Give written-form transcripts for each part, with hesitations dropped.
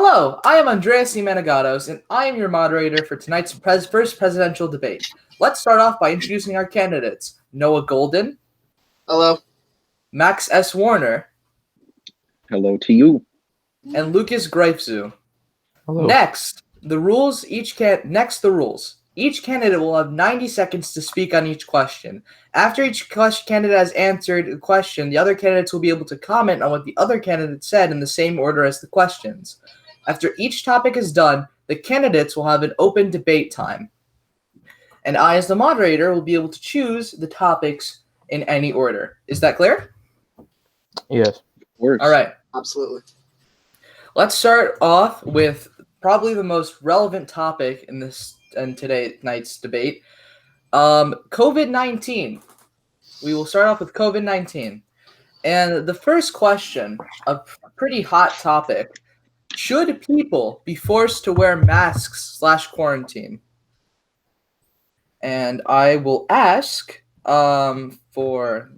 Hello, I am Andreas C. Menegaudos, and I am your moderator for tonight's first presidential debate. Let's start off by introducing our candidates. Noah Golden. Hello. Max S. Warner. Hello to you. And Lucas Greifzu. Hello. Next, the rules. Each candidate will have 90 seconds to speak on each question. After each candidate has answered a question, the other candidates will be able to comment on what the other candidate said in the same order as the questions. After each topic is done, the candidates will have an open debate time. And I, as the moderator, will be able to choose the topics in any order. Is that clear? Yes. Works. All right. Absolutely. Let's start off with probably the most relevant topic in tonight's debate. COVID-19. We will start off with COVID-19. And the first question, a pretty hot topic. Should people be forced to wear masks / quarantine? And I will ask let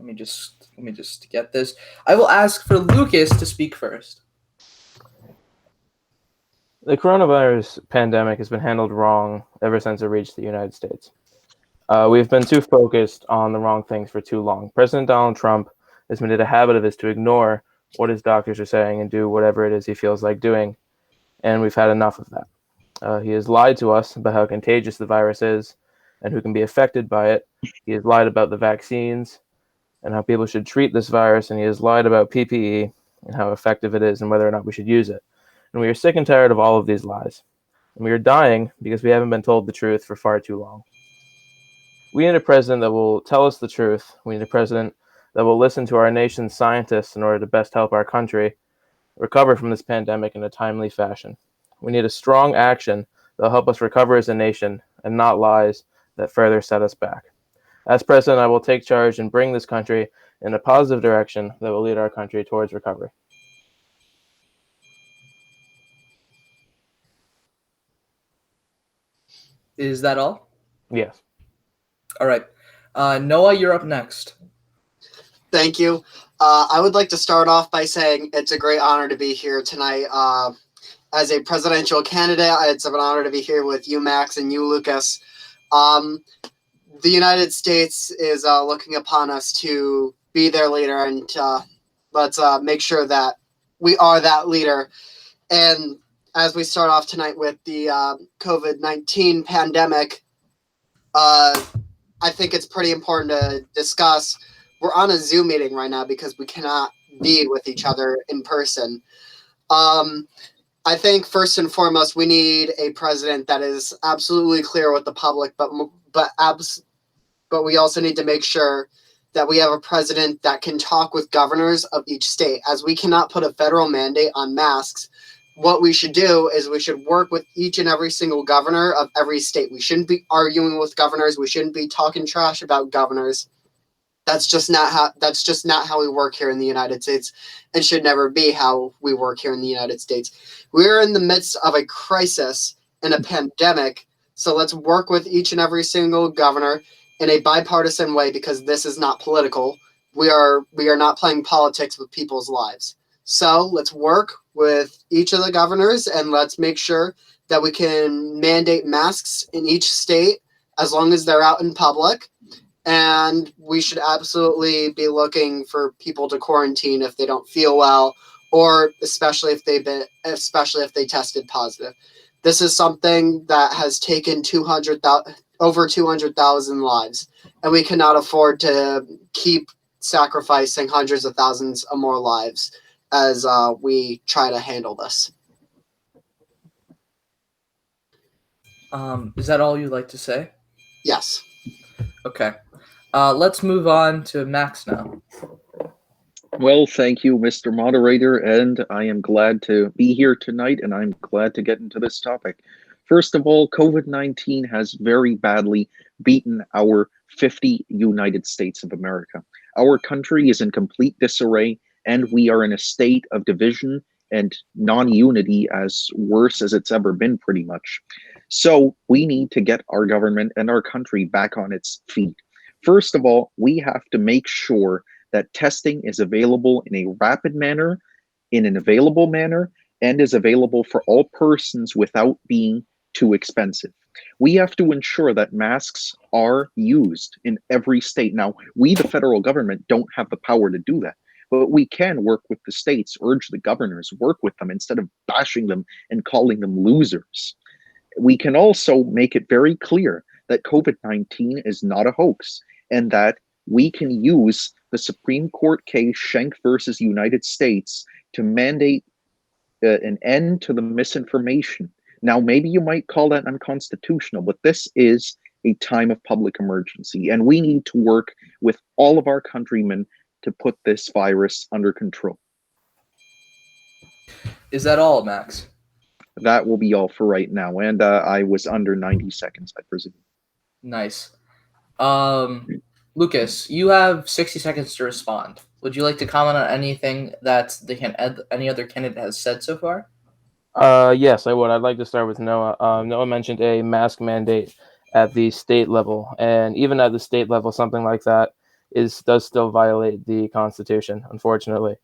me just get this. I will ask for Lucas to speak first. The coronavirus pandemic has been handled wrong ever since it reached the United States. We've been too focused on the wrong things for too long. President Donald Trump has made it a habit of his to ignore what his doctors are saying and do whatever it is he feels like doing, and we've had enough of that. He has lied to us about how contagious the virus is and who can be affected by it. He has lied about the vaccines and how people should treat this virus, and he has lied about PPE and how effective it is and whether or not we should use it. And we are sick and tired of all of these lies. And we are dying because we haven't been told the truth for far too long. We need a president that will tell us the truth. We need a president that will listen to our nation's scientists in order to best help our country recover from this pandemic in a timely fashion. We need a strong action that will help us recover as a nation and not lies that further set us back. As president, I will take charge and bring this country in a positive direction that will lead our country towards recovery. Is that all? Yes. All right. Noah, you're up next. Thank you. I would like to start off by saying it's a great honor to be here tonight. As a presidential candidate, it's an honor to be here with you, Max, and you, Lucas. The United States is looking upon us to be their leader, and let's make sure that we are that leader. And as we start off tonight with the COVID-19 pandemic, I think it's pretty important to discuss. We're on a Zoom meeting right now because we cannot be with each other in person. I think first and foremost, we need a president that is absolutely clear with the public, but we also need to make sure that we have a president that can talk with governors of each state. As we cannot put a federal mandate on masks, what we should do is we should work with each and every single governor of every state. We shouldn't be arguing with governors. We shouldn't be talking trash about governors. That's just not how we work here in the United States, and should never be how we work here in the United States. We're in the midst of a crisis and a pandemic, so let's work with each and every single governor in a bipartisan way, because this is not political. We are not playing politics with people's lives. So let's work with each of the governors, and let's make sure that we can mandate masks in each state as long as they're out in public. And we should absolutely be looking for people to quarantine if they don't feel well, or especially if they tested positive. This is something that has taken over 200,000 lives, and we cannot afford to keep sacrificing hundreds of thousands of more lives as we try to handle this. Is that all you'd like to say? Yes. Okay. Let's move on to Max now. Well, thank you, Mr. Moderator, and I am glad to be here tonight, and I'm glad to get into this topic. First of all, COVID-19 has very badly beaten our 50 United States of America. Our country is in complete disarray, and we are in a state of division and non-unity as worse as it's ever been, pretty much. So we need to get our government and our country back on its feet. First of all, we have to make sure that testing is available in a rapid manner, in an available manner, and is available for all persons without being too expensive. We have to ensure that masks are used in every state. Now, we, the federal government, don't have the power to do that, but we can work with the states, urge the governors, work with them instead of bashing them and calling them losers. We can also make it very clear that COVID-19 is not a hoax and that we can use the Supreme Court case Schenck versus United States to mandate an end to the misinformation. Now, maybe you might call that unconstitutional, but this is a time of public emergency, and we need to work with all of our countrymen to put this virus under control. Is that all, Max? That will be all for right now, and I was under 90 seconds, I presume. Nice. Lucas, you have 60 seconds to respond. Would you like to comment on anything that any other candidate has said so far? Yes, I would. I'd like to start with Noah. Noah mentioned a mask mandate at the state level, and even at the state level, something like that does still violate the Constitution, unfortunately.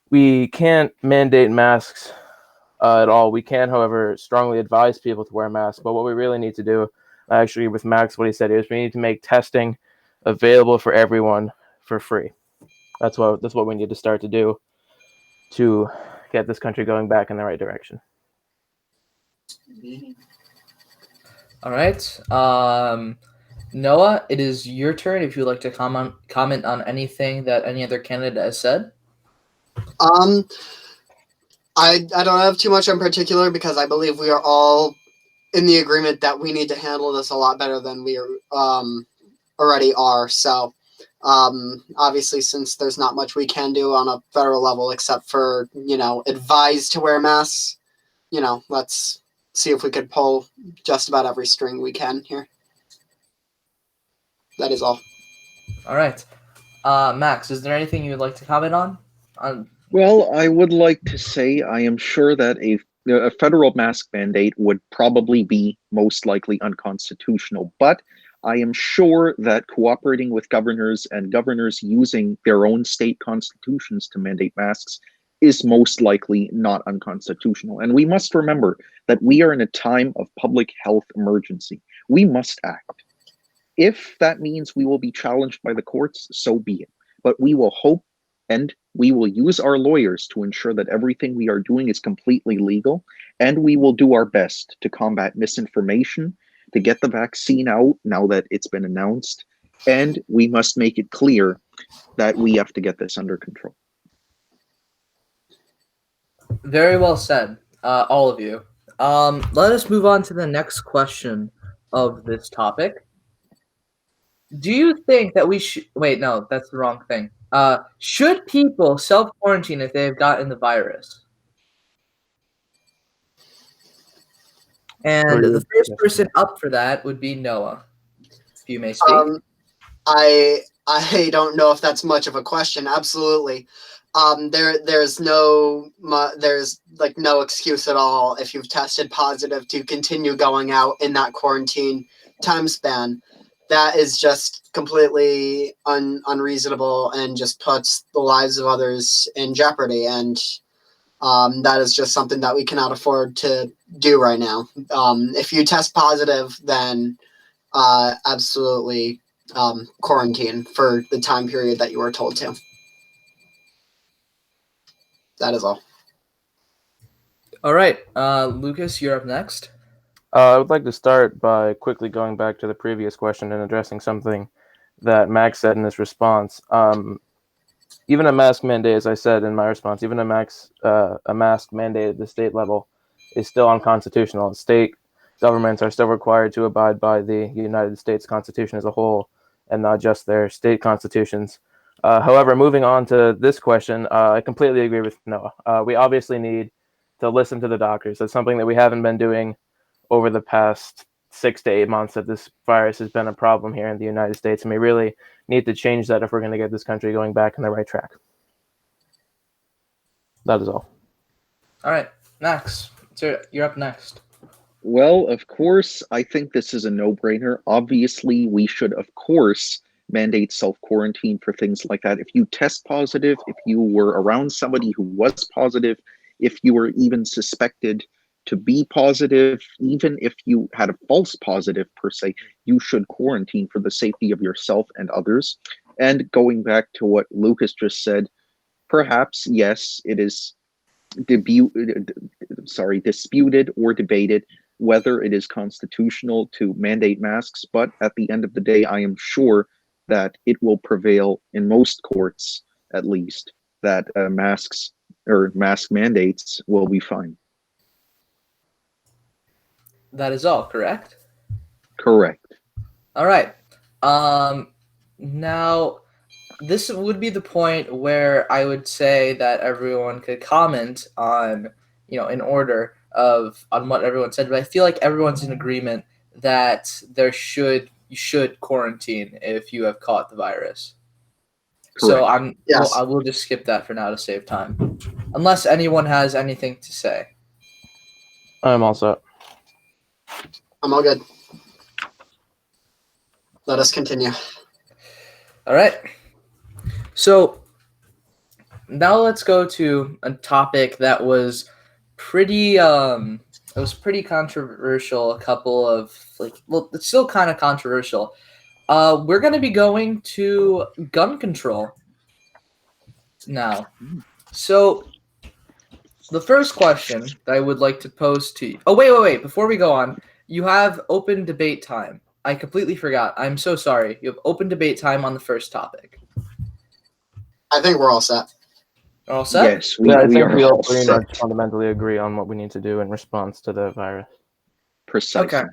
We can't mandate masks at all. We can, however, strongly advise people to wear masks, but what we really need to do, actually, with Max, what he said is we need to make testing available for everyone for free. That's what we need to start to do to get this country going back in the right direction. All right. Noah, it is your turn if you'd like to comment on anything that any other candidate has said. I don't have too much in particular because I believe we are all in the agreement that we need to handle this a lot better than we already are. So obviously, since there's not much we can do on a federal level except for, advise to wear masks, let's see if we could pull just about every string we can here. That is all. All right. Max, is there anything you would like to comment on? Well, I would like to say I am sure that a federal mask mandate would probably be most likely unconstitutional, but I am sure that cooperating with governors and governors using their own state constitutions to mandate masks is most likely not unconstitutional. And we must remember that we are in a time of public health emergency. We must act. If that means we will be challenged by the courts, so be it. But we will hope and we will use our lawyers to ensure that everything we are doing is completely legal, and we will do our best to combat misinformation, to get the vaccine out now that it's been announced, and we must make it clear that we have to get this under control. Very well said, all of you. Let us move on to the next question of this topic. Do you think that we should... Wait, no, that's the wrong thing. Should people self-quarantine if they have gotten the virus? And the first person up for that would be Noah. If you may speak. I don't know if that's much of a question. Absolutely. There's no excuse at all if you've tested positive to continue going out in that quarantine time span. That is just completely unreasonable and just puts the lives of others in jeopardy. And that is just something that we cannot afford to do right now. If you test positive, then absolutely quarantine for the time period that you were told to. That is all. All right. Lucas, you're up next. I would like to start by quickly going back to the previous question and addressing something that Max said in his response. Even a mask mandate, as I said in my response, even a mask mandate at the state level is still unconstitutional. State governments are still required to abide by the United States Constitution as a whole and not just their state constitutions. However, moving on to this question, I completely agree with Noah. We obviously need to listen to the doctors. That's something that we haven't been doing over the past 6 to 8 months that this virus has been a problem here in the United States. And we really need to change that if we're going to get this country going back on the right track. That is all. All right, Max, you're up next. Well, of course, I think this is a no-brainer. Obviously, we should, of course, mandate self-quarantine for things like that. If you test positive, if you were around somebody who was positive, if you were even suspected to be positive, even if you had a false positive per se, you should quarantine for the safety of yourself and others. And going back to what Lucas just said, perhaps, yes, it is disputed or debated whether it is constitutional to mandate masks, but at the end of the day, I am sure that it will prevail in most courts, at least, that masks or mask mandates will be fine. That is all, correct? Correct. All right. Now, this would be the point where I would say that everyone could comment on, in order on what everyone said. But I feel like everyone's in agreement that you should quarantine if you have caught the virus. So Yes. I will just skip that for now to save time, unless anyone has anything to say. I'm all set. I'm all good. Let us continue. All right. So now let's go to a topic that was pretty controversial. A couple of it's still kind of controversial. We're going to be going to gun control now. So the first question that I would like to pose to you. Oh, wait. Before we go on, you have open debate time. I completely forgot. I'm so sorry. You have open debate time on the first topic. I think we're all set. All set? Yes, I we think are we all all pretty set. much fundamentally agree on what we need to do in response to the virus. Precisely. Okay.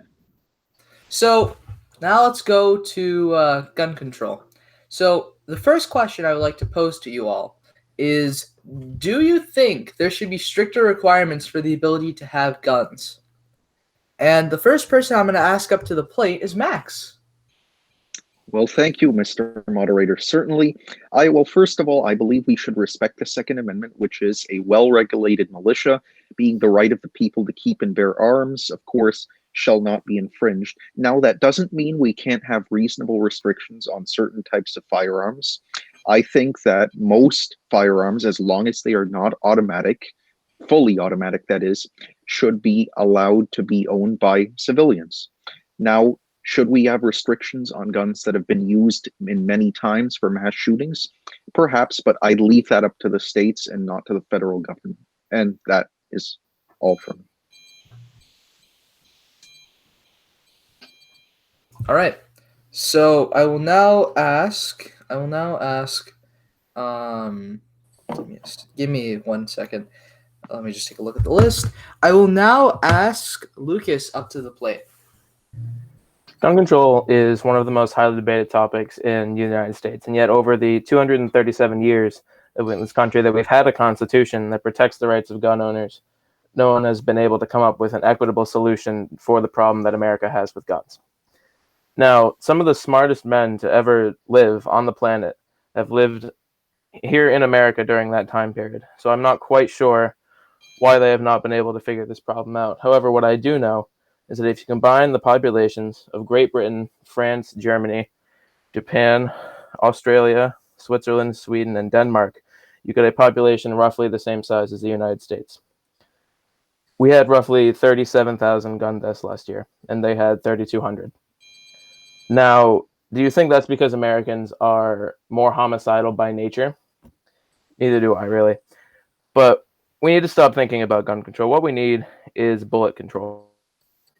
So now let's go to gun control. So the first question I would like to pose to you all is, do you think there should be stricter requirements for the ability to have guns? And the first person I'm going to ask up to the plate is Max. Well, thank you, Mr. Moderator. Certainly, first of all, I believe we should respect the Second Amendment, which is a well-regulated militia, being the right of the people to keep and bear arms, of course, shall not be infringed. Now, that doesn't mean we can't have reasonable restrictions on certain types of firearms. I think that most firearms, as long as they are not automatic, fully automatic that is, should be allowed to be owned by civilians. Now, should we have restrictions on guns that have been used in many times for mass shootings? Perhaps, but I'd leave that up to the states and not to the federal government. And that is all from me. All right. So I will now ask. Give me 1 second. Let me just take a look at the list. I will now ask Lucas up to the plate. Gun control is one of the most highly debated topics in the United States, and yet over the 237 years of this country that we've had a constitution that protects the rights of gun owners, no one has been able to come up with an equitable solution for the problem that America has with guns. Now, some of the smartest men to ever live on the planet have lived here in America during that time period, so I'm not quite sure why they have not been able to figure this problem out. However, what I do know is that if you combine the populations of Great Britain, France, Germany, Japan, Australia, Switzerland, Sweden, and Denmark, you get a population roughly the same size as the United States. We had roughly 37,000 gun deaths last year, and they had 3,200. Now, do you think that's because Americans are more homicidal by nature? Neither do I, really. But we need to stop thinking about gun control. What we need is bullet control.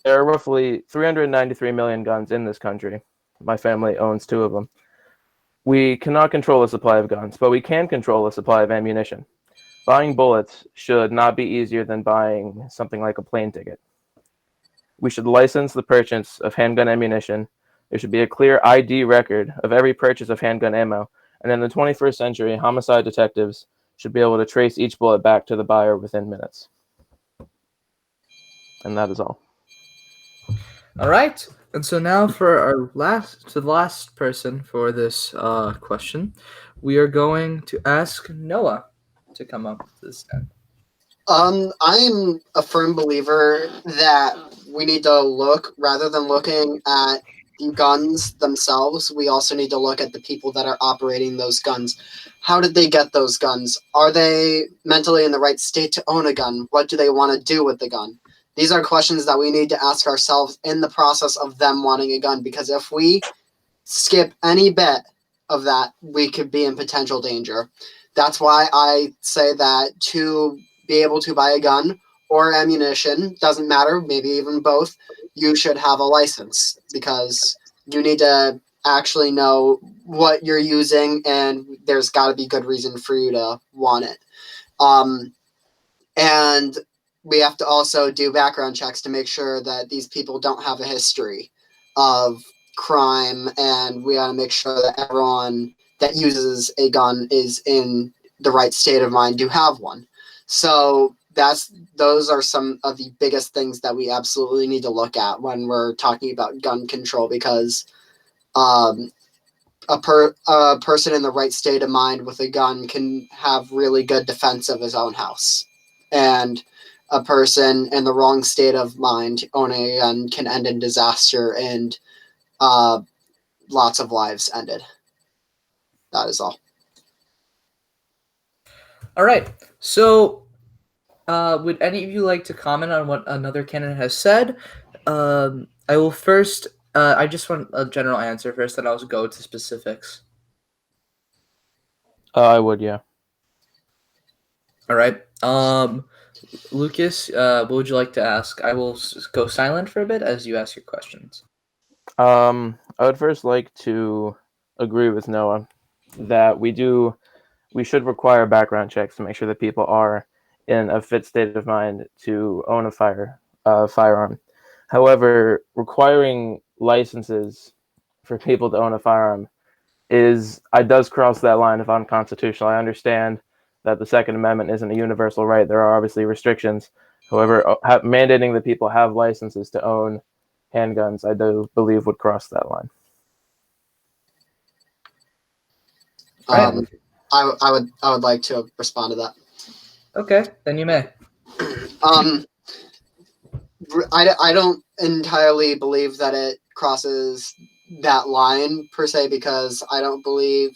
There are roughly 393 million guns in this country. My family owns 2 of them. We cannot control the supply of guns, but we can control the supply of ammunition. Buying bullets should not be easier than buying something like a plane ticket. We should license the purchase of handgun ammunition. There should be a clear ID record of every purchase of handgun ammo. And in the 21st century, homicide detectives should be able to trace each bullet back to the buyer within minutes. And that is all. All right. And so now for the last person for this question, we are going to ask Noah to come up with this. I'm a firm believer that we need to look, rather than looking at guns themselves, we also need to look at the people that are operating those guns. How did they get those guns? Are they mentally in the right state to own a gun? What do they want to do with the gun? These are questions that we need to ask ourselves in the process of them wanting a gun, because if we skip any bit of that, we could be in potential danger. That's why I say that to be able to buy a gun or ammunition, doesn't matter, maybe even both, you should have a license, because you need to actually know what you're using, and there's got to be good reason for you to want it. And we have to also do background checks to make sure that these people don't have a history of crime, and we got to make sure that everyone that uses a gun is in the right state of mind to have one. So those are some of the biggest things that we absolutely need to look at when we're talking about gun control, because a person in the right state of mind with a gun can have really good defense of his own house, and a person in the wrong state of mind owning a gun can end in disaster and lots of lives ended. That is all. All right. So, would any of you like to comment on what another candidate has said? I will first. I just want a general answer first, then I'll go to specifics. I would, yeah. All right. Lucas, what would you like to ask? I will go silent for a bit as you ask your questions. I would first like to agree with Noah that we should require background checks to make sure that people are in a fit state of mind to own a firearm. However, requiring licenses for people to own a firearm does cross that line of unconstitutional. I understand that the Second Amendment isn't a universal right. There are obviously restrictions. However, mandating that people have licenses to own handguns, I do believe, would cross that line. I would like to respond to that. Okay, then you may. I don't entirely believe that it crosses that line per se, because I don't believe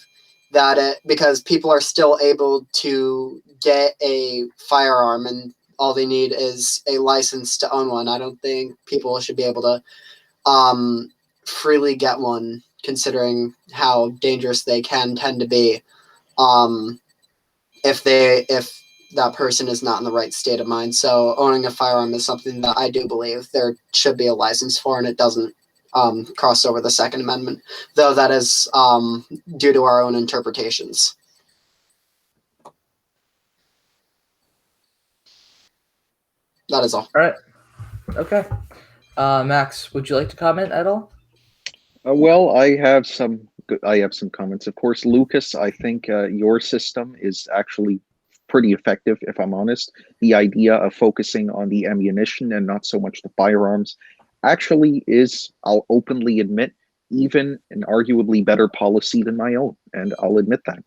that because people are still able to get a firearm and all they need is a license to own one. I don't think people should be able to freely get one, considering how dangerous they can tend to be if that person is not in the right state of mind. So owning a firearm is something that I do believe there should be a license for, and it doesn't cross over the Second Amendment, though that is due to our own interpretations. That is all. All right. Okay. Max, would you like to comment at all? Well, I have some comments. Of course, Lucas, I think your system is actually pretty effective, if I'm honest. The idea of focusing on the ammunition and not so much the firearms actually is, I'll openly admit, even an arguably better policy than my own, and I'll admit that.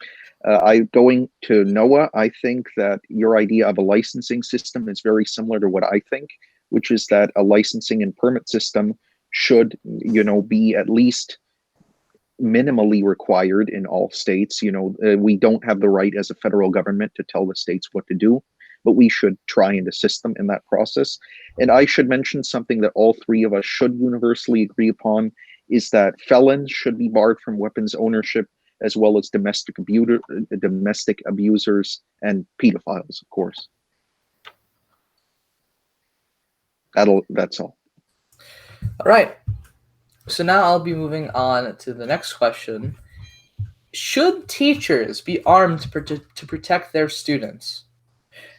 Going to Noah, I think that your idea of a licensing system is very similar to what I think, which is that a licensing and permit system should, be at least minimally required in all states. We don't have the right as a federal government to tell the states what to do, but we should try and assist them in that process. And I should mention something that all three of us should universally agree upon, is that felons should be barred from weapons ownership, as well as domestic abusers and pedophiles, of course. That's all. All right. So now I'll be moving on to the next question. Should teachers be armed to protect their students?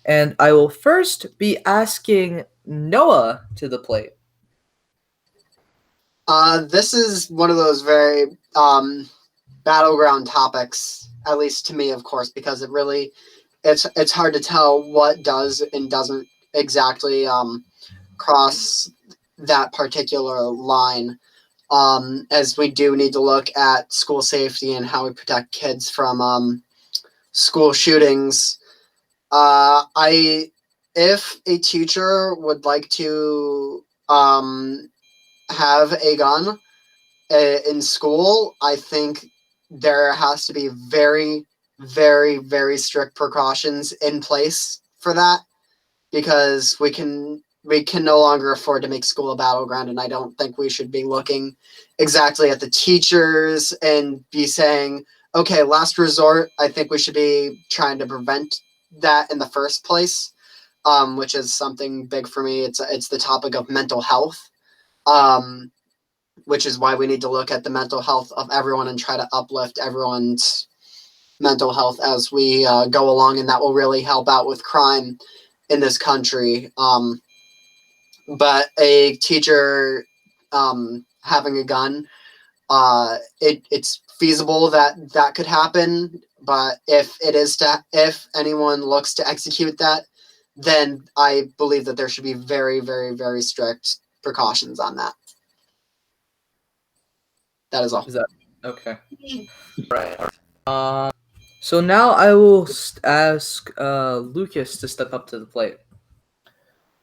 And I will first be asking Noah to the plate. This is one of those very battleground topics, at least to me, of course, because it's hard to tell what does and doesn't exactly cross that particular line, as we do need to look at school safety and how we protect kids from school shootings. If a teacher would like to have a gun, in school, I think there has to be very, very, very strict precautions in place for that, because we can no longer afford to make school a battleground, and I don't think we should be looking exactly at the teachers and be saying, okay, last resort. I think we should be trying to prevent that in the first place, which is something big for me. It's the topic of mental health, which is why we need to look at the mental health of everyone and try to uplift everyone's mental health as we go along, and that will really help out with crime in this country. But a teacher having a gun, it's feasible that could happen. But if anyone looks to execute that, then I believe that there should be very, very, very strict precautions on that. That is all. Is that okay? Right. So now I will ask Lucas to step up to the plate.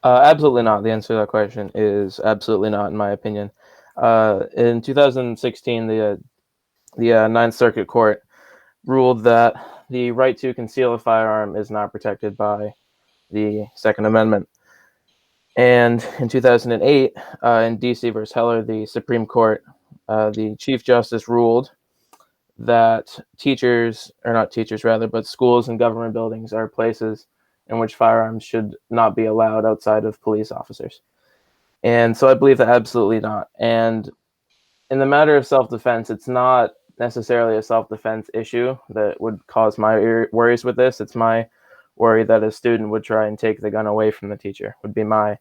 Absolutely not. The answer to that question is absolutely not, in my opinion. In 2016, the Ninth Circuit Court ruled that the right to conceal a firearm is not protected by the Second Amendment. And in 2008, in D.C. versus Heller, the Supreme Court, the Chief Justice ruled that schools and government buildings are places in which firearms should not be allowed outside of police officers. And so I believe that absolutely not. And in the matter of self-defense, it's not necessarily a self-defense issue that would cause my worries with this. It's my worry that a student would try and take the gun away from the teacher, would be my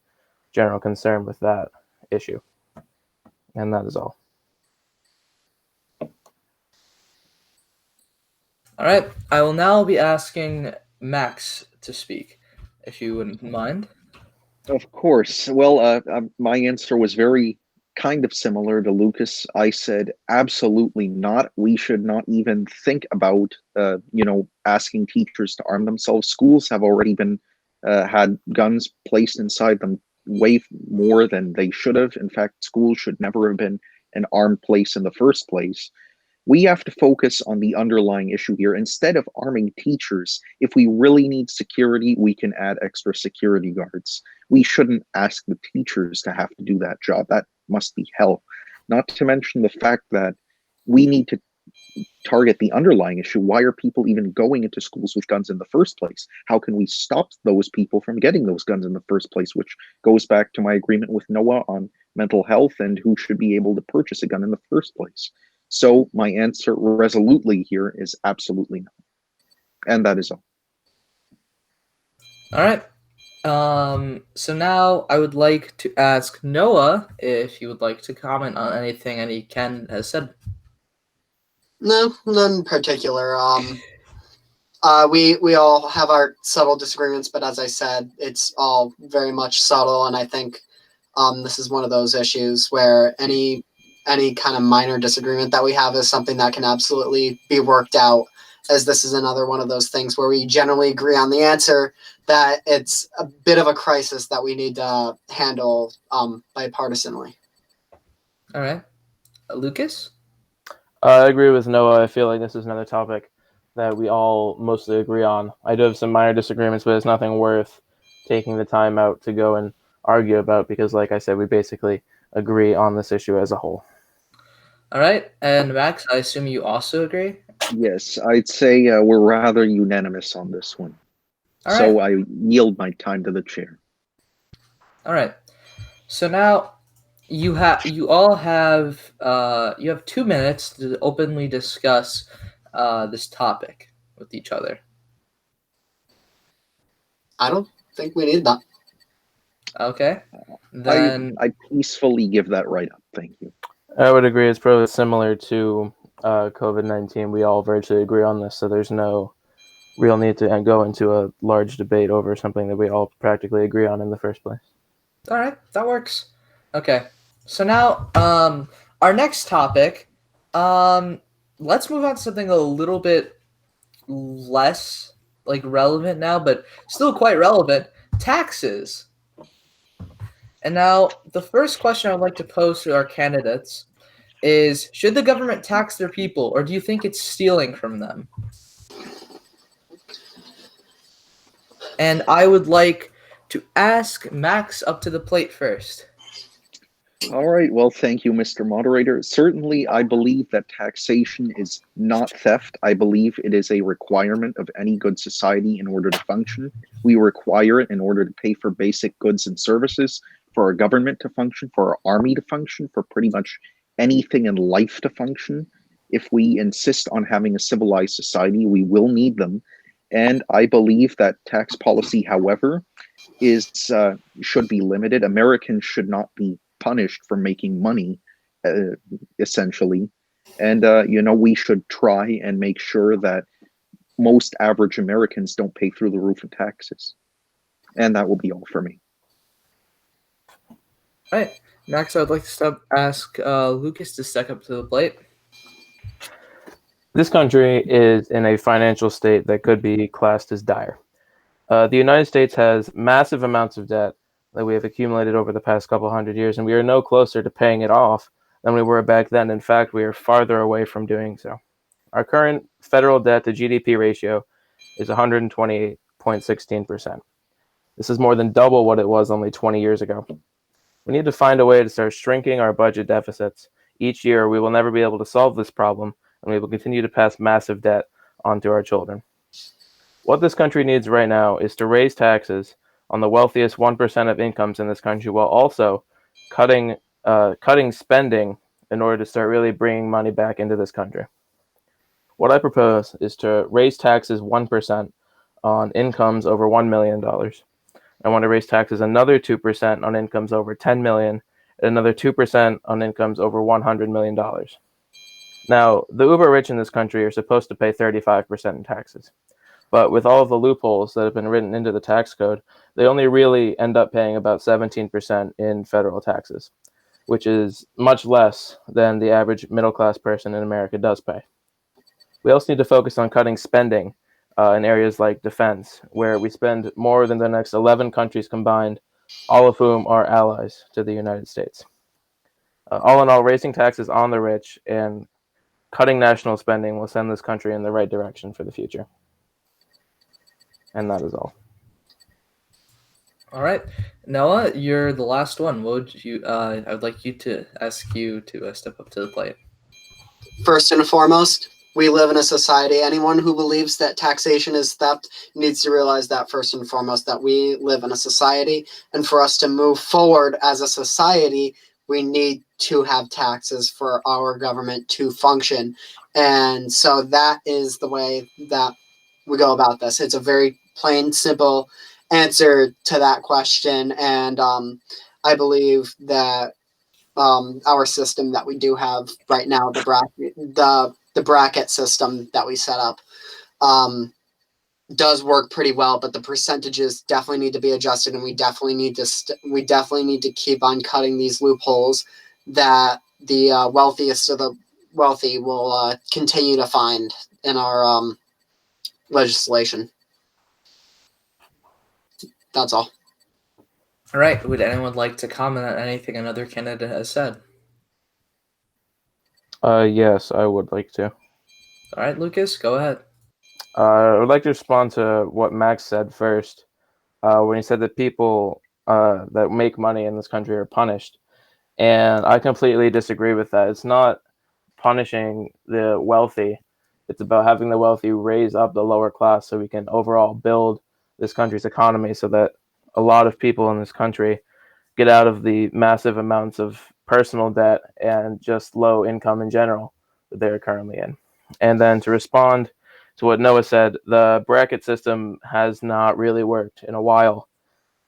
general concern with that issue. And that is all. All right. I will now be asking Max to speak, if you wouldn't mind. Of course. Well, my answer was very kind of similar to Lucas. I said absolutely not. We should not even think about, asking teachers to arm themselves. Schools have already been had guns placed inside them way more than they should have. In fact, schools should never have been an armed place in the first place. We have to focus on the underlying issue here. Instead of arming teachers, if we really need security, we can add extra security guards. We shouldn't ask the teachers to have to do that job. That must be hell. Not to mention the fact that we need to target the underlying issue. Why are people even going into schools with guns in the first place? How can we stop those people from getting those guns in the first place? Which goes back to my agreement with Noah on mental health and who should be able to purchase a gun in the first place. So my answer resolutely here is absolutely not. And that is all. All right. So now I would like to ask Noah if he would like to comment on anything any Ken has said. No, none in particular. We all have our subtle disagreements, but as I said, it's all very much subtle, and I think this is one of those issues where any kind of minor disagreement that we have is something that can absolutely be worked out, as this is another one of those things where we generally agree on the answer, that it's a bit of a crisis that we need to handle bipartisanly. All right. Lucas? I agree with Noah. I feel like this is another topic that we all mostly agree on. I do have some minor disagreements, but it's nothing worth taking the time out to go and argue about because, like I said, we basically agree on this issue as a whole. All right. And Max, I assume you also agree? Yes, I'd say we're rather unanimous on this one. All right. So I yield my time to the chair. All right. So now you have 2 minutes to openly discuss this topic with each other. I don't think we need that. Okay. Then I peacefully give that right up. Thank you. I would agree. It's probably similar to COVID-19. We all virtually agree on this, so there's no real need to go into a large debate over something that we all practically agree on in the first place. all right, that works. Okay. So now our next topic, let's move on to something a little bit less relevant now, but still quite relevant, taxes. And now the first question I would like to pose to our candidates is, should the government tax their people, or do you think it's stealing from them? And I would like to ask Max up to the plate first. All right. Well, thank you, Mr. Moderator. Certainly, I believe that taxation is not theft. I believe it is a requirement of any good society in order to function. We require it in order to pay for basic goods and services, for our government to function, for our army to function, for pretty much anything in life to function. If we insist on having a civilized society, we will need them. And I believe that tax policy, however, should be limited. Americans should not be punished for making money, essentially. And, we should try and make sure that most average Americans don't pay through the roof in taxes. And that will be all for me. All right. Next, I would like to ask Lucas to step up to the plate. This country is in a financial state that could be classed as dire. The United States has massive amounts of debt that we have accumulated over the past couple hundred years, and we are no closer to paying it off than we were back then. In fact, we are farther away from doing so. Our current federal debt to GDP ratio is 128.16%. This is more than double what it was only 20 years ago. We need to find a way to start shrinking our budget deficits. Each year, we will never be able to solve this problem, and we will continue to pass massive debt onto our children. What this country needs right now is to raise taxes on the wealthiest 1% of incomes in this country, while also cutting spending in order to start really bringing money back into this country. What I propose is to raise taxes 1% on incomes over $1 million. I want to raise taxes another 2% on incomes over $10 million, and another 2% on incomes over $100 million. Now, the uber rich in this country are supposed to pay 35% in taxes. But with all of the loopholes that have been written into the tax code, they only really end up paying about 17% in federal taxes, which is much less than the average middle-class person in America does pay. We also need to focus on cutting spending in areas like defense, where we spend more than the next 11 countries combined, all of whom are allies to the United States. All in all, raising taxes on the rich and cutting national spending will send this country in the right direction for the future. And that is all. All right, Noah, you're the last one. What would you? I would like to ask you to step up to the plate. First and foremost, we live in a society. Anyone who believes that taxation is theft needs to realize that first and foremost, that we live in a society, and for us to move forward as a society, we need to have taxes for our government to function. And so that is the way that we go about this. It's a very plain, simple answer to that question. And I believe that our system that we do have right now, the bracket system that we set up, does work pretty well, but the percentages definitely need to be adjusted, and we definitely need to keep on cutting these loopholes that the wealthiest of the wealthy will continue to find in our legislation. That's all. All right. Would anyone like to comment on anything another candidate has said? Yes, I would like to. All right, Lucas, go ahead. I would like to respond to what Max said first, when he said that people that make money in this country are punished. And I completely disagree with that. It's not punishing the wealthy. It's about having the wealthy raise up the lower class so we can overall build this country's economy so that a lot of people in this country get out of the massive amounts of personal debt and just low income in general that they're currently in. And then to respond to what Noah said, the bracket system has not really worked in a while.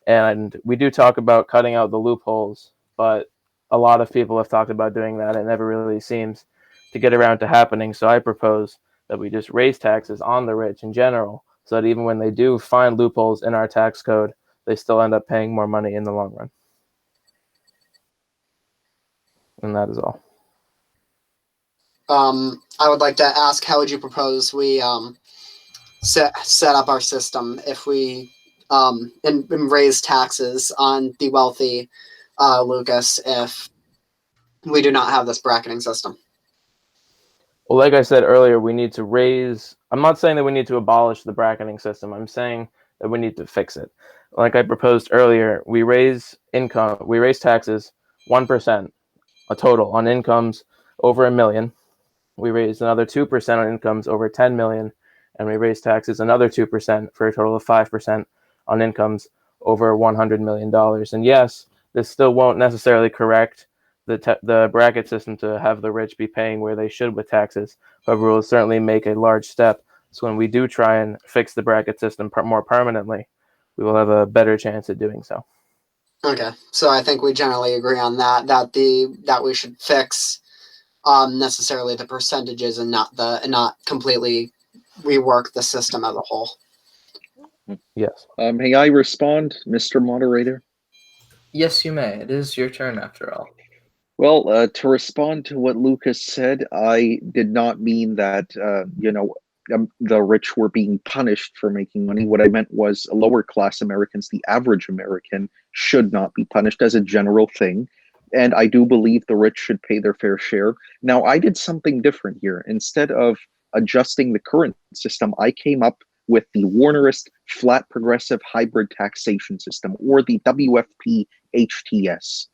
And we do talk about cutting out the loopholes, but a lot of people have talked about doing that. It never really seems to get around to happening. So I propose that we just raise taxes on the rich in general, so that even when they do find loopholes in our tax code, they still end up paying more money in the long run. And that is all. I would like to ask, how would you propose we set up our system if we and raise taxes on the wealthy, Lucas, if we do not have this bracketing system. Well, like I said earlier, we need to raise. I'm not saying that we need to abolish the bracketing system. I'm saying that we need to fix it. Like I proposed earlier, we raise taxes 1%, a total on incomes over $1 million. We raise another 2% on incomes over 10 million, and we raise taxes another 2% for a total of 5% on incomes over $100 million. And yes, this still won't necessarily correct the bracket system to have the rich be paying where they should with taxes. However, it will certainly make a large step. So when we do try and fix the bracket system more permanently, we will have a better chance at doing so. Okay, so I think we generally agree on that we should fix necessarily the percentages and not completely rework the system as a whole. Yes. May I respond, Mr. Moderator? Yes, you may. It is your turn after all. Well, to respond to what Lucas said, I did not mean that, the rich were being punished for making money. What I meant was lower class Americans, the average American, should not be punished as a general thing. And I do believe the rich should pay their fair share. Now, I did something different here. Instead of adjusting the current system, I came up with the Warnerist Flat Progressive Hybrid Taxation System, or the WFP HTS.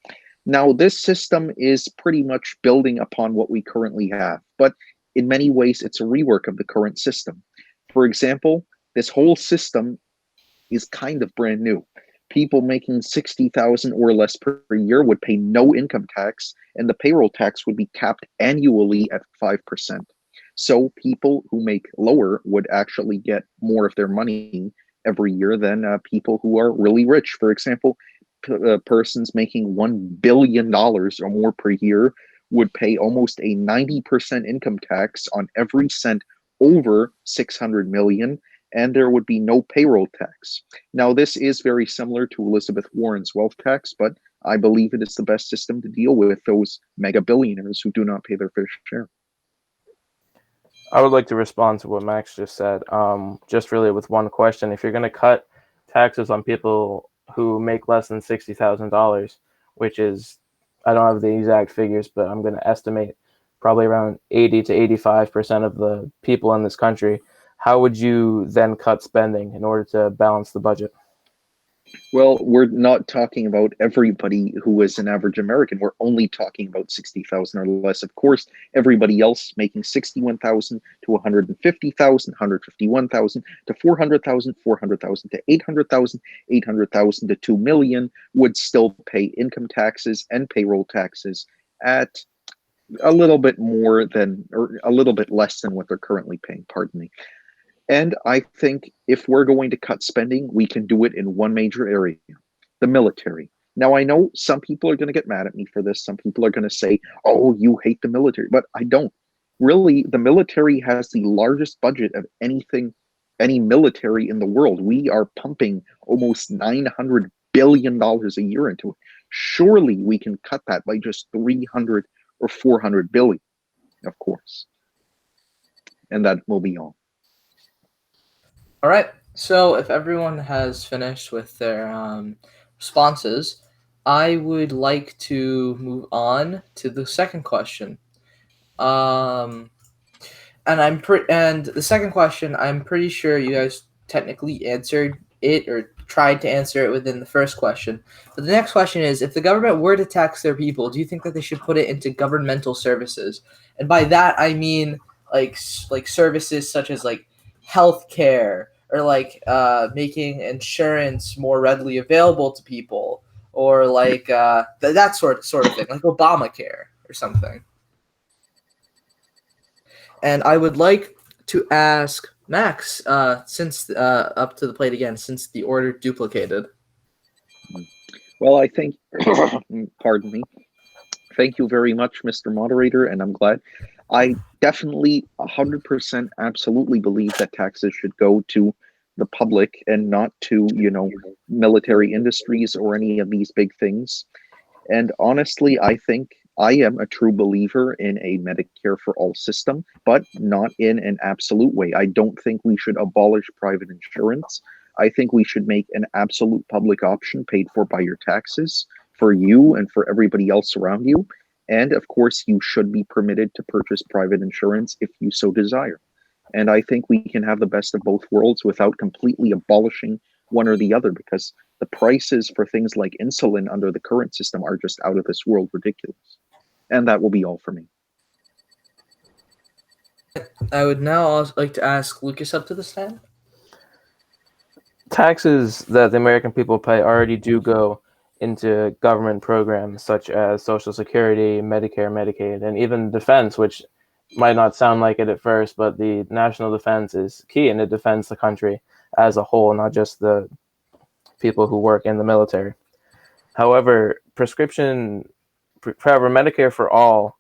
Now, this system is pretty much building upon what we currently have, but in many ways, it's a rework of the current system. For example, this whole system is kind of brand new. People making $60,000 or less per year would pay no income tax, and the payroll tax would be capped annually at 5%. So people who make lower would actually get more of their money every year than people who are really rich. For example, persons making $1 billion or more per year would pay almost a 90% income tax on every cent over 600 million, and there would be no payroll tax. Now, this is very similar to Elizabeth Warren's wealth tax, but I believe it is the best system to deal with those mega billionaires who do not pay their fair share. I would like to respond to what Max just said, just really with one question. If you're going to cut taxes on people who make less than $60,000, which is, I don't have the exact figures, but I'm going to estimate probably around 80 to 85% of the people in this country, how would you then cut spending in order to balance the budget? Well, we're not talking about everybody who is an average American. We're only talking about 60,000 or less. Of course, everybody else making 61,000 to 150,000, 151,000 to 400,000, 400,000 to 800,000, 800,000 to 2 million would still pay income taxes and payroll taxes at a little bit more than, or a little bit less than what they're currently paying, pardon me. And I think if we're going to cut spending, we can do it in one major area, the military. Now, I know some people are going to get mad at me for this. Some people are going to say, oh, you hate the military, but I don't. Really, the military has the largest budget of any military in the world. We are pumping almost $900 billion a year into it. Surely we can cut that by just 300 or 400 billion, of course. And that will be all. All right. So if everyone has finished with their responses, I would like to move on to the second question. And the second question, I'm pretty sure you guys technically answered it or tried to answer it within the first question. But the next question is, if the government were to tax their people, do you think that they should put it into governmental services? And by that I mean like services such as like healthcare or like making insurance more readily available to people, or like that sort of thing, like Obamacare or something. And I would like to ask Max, since up to the plate again, since the order duplicated. Well, I think, pardon me. Thank you very much, Mr. Moderator, and I'm glad. I definitely 100% absolutely believe that taxes should go to the public and not to, military industries or any of these big things. And honestly, I think I am a true believer in a Medicare for all system, but not in an absolute way. I don't think we should abolish private insurance. I think we should make an absolute public option paid for by your taxes for you and for everybody else around you. And of course, you should be permitted to purchase private insurance if you so desire. And I think we can have the best of both worlds without completely abolishing one or the other, because the prices for things like insulin under the current system are just out of this world ridiculous. And that will be all for me. I would now also like to ask Lucas up to the stand. Taxes that the American people pay already do go into government programs such as Social Security, Medicare, Medicaid, and even defense, which might not sound like it at first, but the national defense is key, and it defends the country as a whole, not just the people who work in the military. However, Medicare for all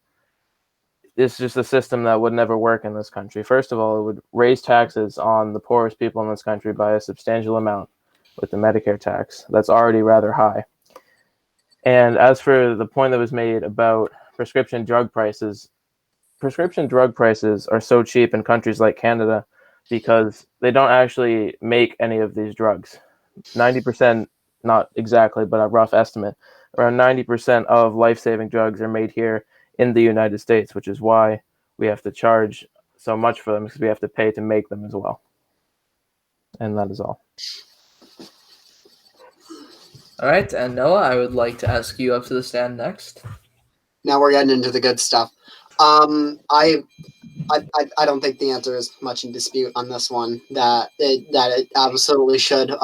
is just a system that would never work in this country. First of all, it would raise taxes on the poorest people in this country by a substantial amount with the Medicare tax. That's already rather high. And as for the point that was made about prescription drug prices are so cheap in countries like Canada because they don't actually make any of these drugs. 90%, not exactly, but a rough estimate, around 90% of life-saving drugs are made here in the United States, which is why we have to charge so much for them, because we have to pay to make them as well. And that is all. All right, and Noah, I would like to ask you up to the stand next. Now we're getting into the good stuff. I don't think the answer is much in dispute on this one. That it absolutely should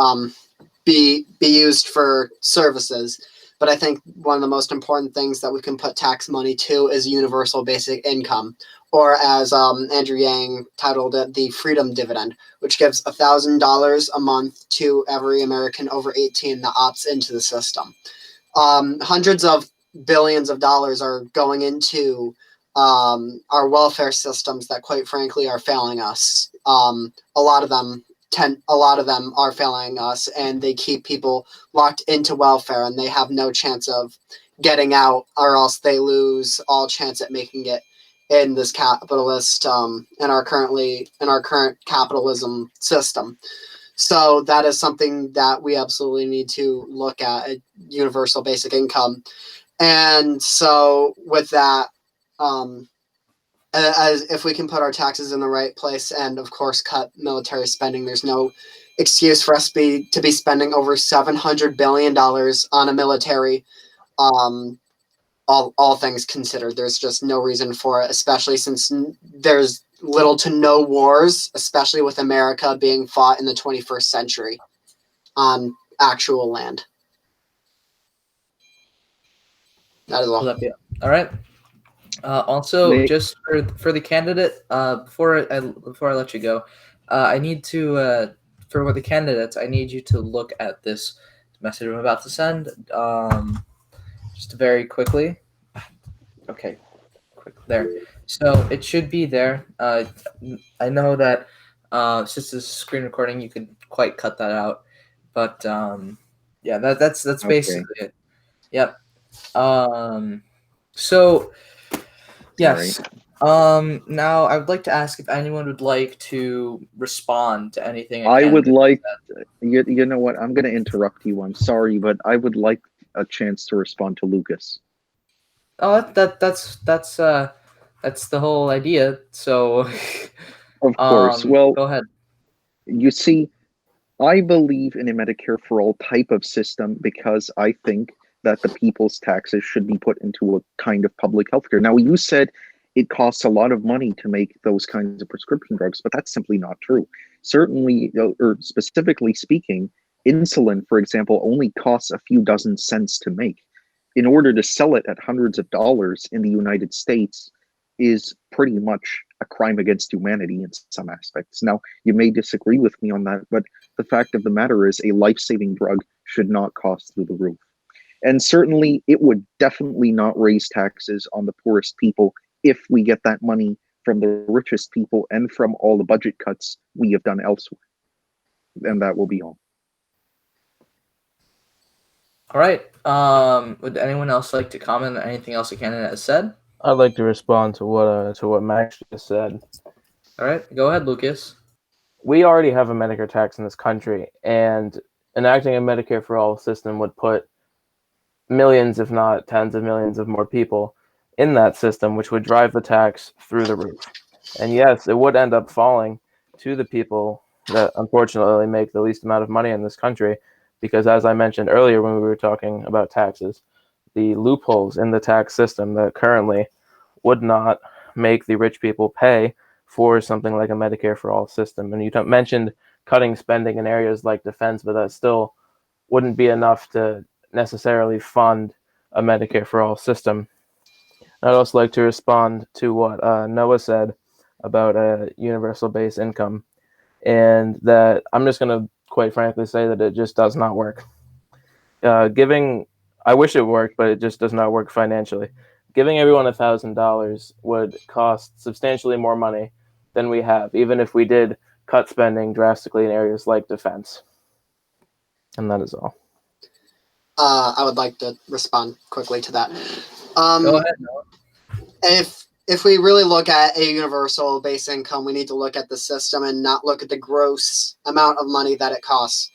be used for services. But I think one of the most important things that we can put tax money to is universal basic income, or as Andrew Yang titled it, the freedom dividend, which gives $1,000 a month to every American over 18 that opts into the system. Hundreds of billions of dollars are going into our welfare systems that, quite frankly, are failing us. A lot of them are failing us, and they keep people locked into welfare, and they have no chance of getting out, or else they lose all chance at making it in this capitalist in our current capitalism system. So that is something that we absolutely need to look at universal basic income. And so with that, as if we can put our taxes in the right place and, of course, cut military spending, there's no excuse for us to be spending over $700 billion on a military. All things considered, there's just no reason for it, especially since there's little to no wars, especially with America being fought in the 21st century on actual land. That is all. All right. Also, Nate. just for the candidate, before I let you go, I need to for the candidates, I need you to look at this message I'm about to send. Just very quickly. Okay, quick there. So it should be there. I know that since this is screen recording, you could quite cut that out, but yeah, that's Okay. basically it. Yep. So. Yes. Now I would like to ask if anyone would like to respond to anything. I would like, you know what, I'm going to interrupt you. I'm sorry, but I would like a chance to respond to Lucas. Oh, that's the whole idea. So, Of course. Well, go ahead. You see, I believe in a Medicare for all type of system because I think that the people's taxes should be put into a kind of public health care. Now, you said it costs a lot of money to make those kinds of prescription drugs, but that's simply not true. Certainly, or specifically speaking, insulin, for example, only costs a few dozen cents to make. In order to sell it at hundreds of dollars in the United States is pretty much a crime against humanity in some aspects. Now, you may disagree with me on that, but the fact of the matter is a life-saving drug should not cost through the roof. And certainly, it would definitely not raise taxes on the poorest people if we get that money from the richest people and from all the budget cuts we have done elsewhere. And that will be all. All right. Would anyone else like to comment on anything else the candidate has said? I'd like to respond to what Max just said. All right, go ahead, Lucas. We already have a Medicare tax in this country, and enacting a Medicare for all system would put millions, if not tens of millions of more people in that system, which would drive the tax through the roof. And yes, it would end up falling to the people that unfortunately make the least amount of money in this country, because as I mentioned earlier when we were talking about taxes, the loopholes in the tax system that currently would not make the rich people pay for something like a Medicare for All system. And you mentioned cutting spending in areas like defense, but that still wouldn't be enough to necessarily fund a Medicare for All system. I'd also like to respond to what Noah said about a universal base income, and that I'm just going to quite frankly say that it just does not work. I wish it worked, but it just does not work financially. Giving everyone $1,000 would cost substantially more money than we have, even if we did cut spending drastically in areas like defense. And that is all. I would like to respond quickly to that. Go ahead, Noah. If we really look at a universal base income, we need to look at the system and not look at the gross amount of money that it costs,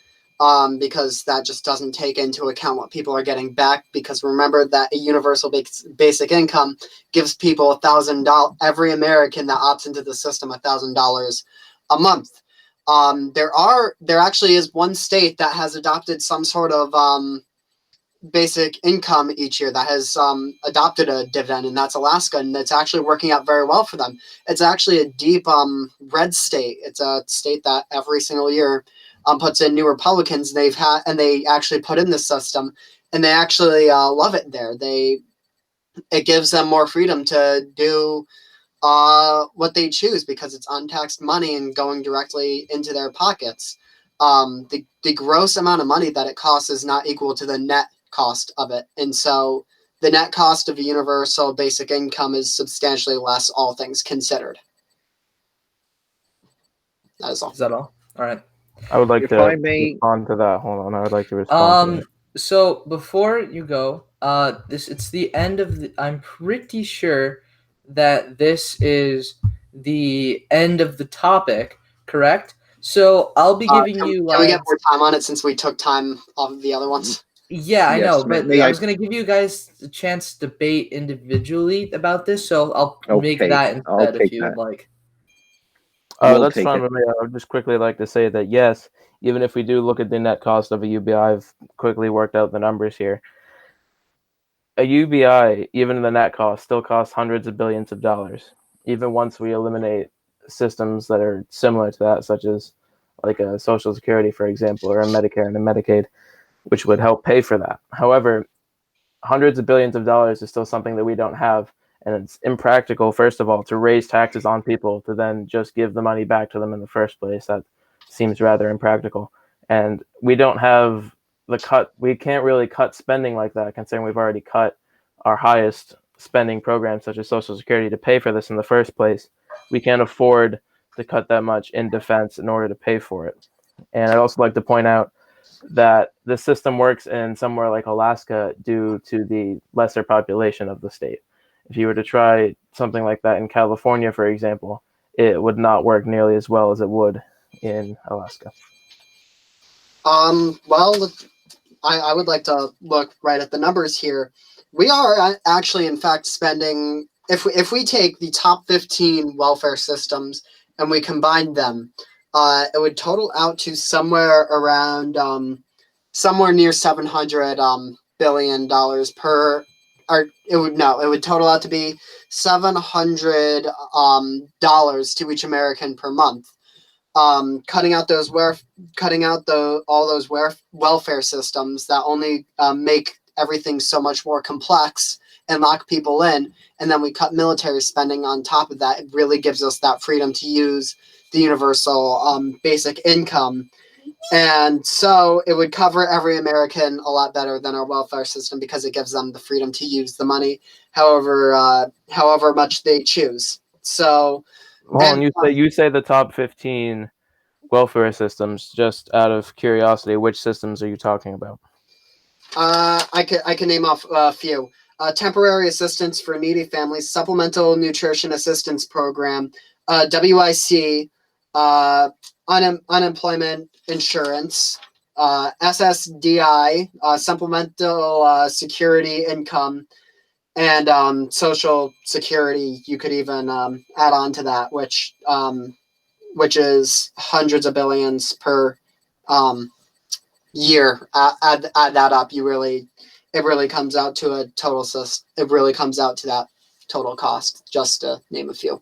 because that just doesn't take into account what people are getting back. Because remember that a universal basic income gives people $1,000, every American that opts into the system, $1,000 a month. There actually is one state that has adopted some sort of basic income each year, that has adopted a dividend, and that's Alaska, and it's actually working out very well for them. It's actually a deep red state. It's a state that every single year puts in new Republicans. They actually put in this system, and they actually love it there. It gives them more freedom to do what they choose, because it's untaxed money and going directly into their pockets. The gross amount of money that it costs is not equal to the net cost of it, and so the net cost of a universal basic income is substantially less, all things considered. That is all. Is that all? All right. I would like If to I may- respond to that. Hold on. I would like to respond to that. So before you go, it's the end of the. I'm pretty sure that this is the end of the topic, correct? So I'll be giving Can you. we get more time on it, since we took time off of the other ones? Yeah, I Yes, know, may- but may I I- was gonna give you guys the chance to debate individually about this, so I'll make Okay, that I'll instead if take you would that. like. We'll That's take fine it. with me. I would just quickly like to say that yes, even if we do look at the net cost of a UBI, I've quickly worked out the numbers here. A UBI, even the net cost, still costs hundreds of billions of dollars, even once we eliminate systems that are similar to that, such as like a Social Security, for example, or a Medicare and a Medicaid, which would help pay for that. However, hundreds of billions of dollars is still something that we don't have, and it's impractical, first of all, to raise taxes on people to then just give the money back to them in the first place. That seems rather impractical. And we don't have we can't really cut spending like that, considering we've already cut our highest spending programs, such as Social Security, to pay for this in the first place. We can't afford to cut that much in defense in order to pay for it. And I'd also like to point out that the system works in somewhere like Alaska due to the lesser population of the state. If you were to try something like that in California, for example, it would not work nearly as well as it would in Alaska. Well, I would like to look right at the numbers here. We are actually, in fact, spending, if we take the top 15 welfare systems and we combine them, it would total out to somewhere around, somewhere near $700 billion per, or it would total out to be $700 to each American per month. Cutting out all those welfare systems that only make everything so much more complex and lock people in, and then we cut military spending on top of that. It really gives us that freedom to use the universal basic income, and so it would cover every American a lot better than our welfare system, because it gives them the freedom to use the money however much they choose. So. Well, and you say the top 15 welfare systems. Just out of curiosity, which systems are you talking about? I can name off a few. Temporary assistance for needy families, supplemental nutrition assistance program, WIC, unemployment insurance, SSDI, supplemental security income, and Social Security. You could even add on to that, which is hundreds of billions per year. Add that up. It really comes out to it really comes out to that total cost, just to name a few.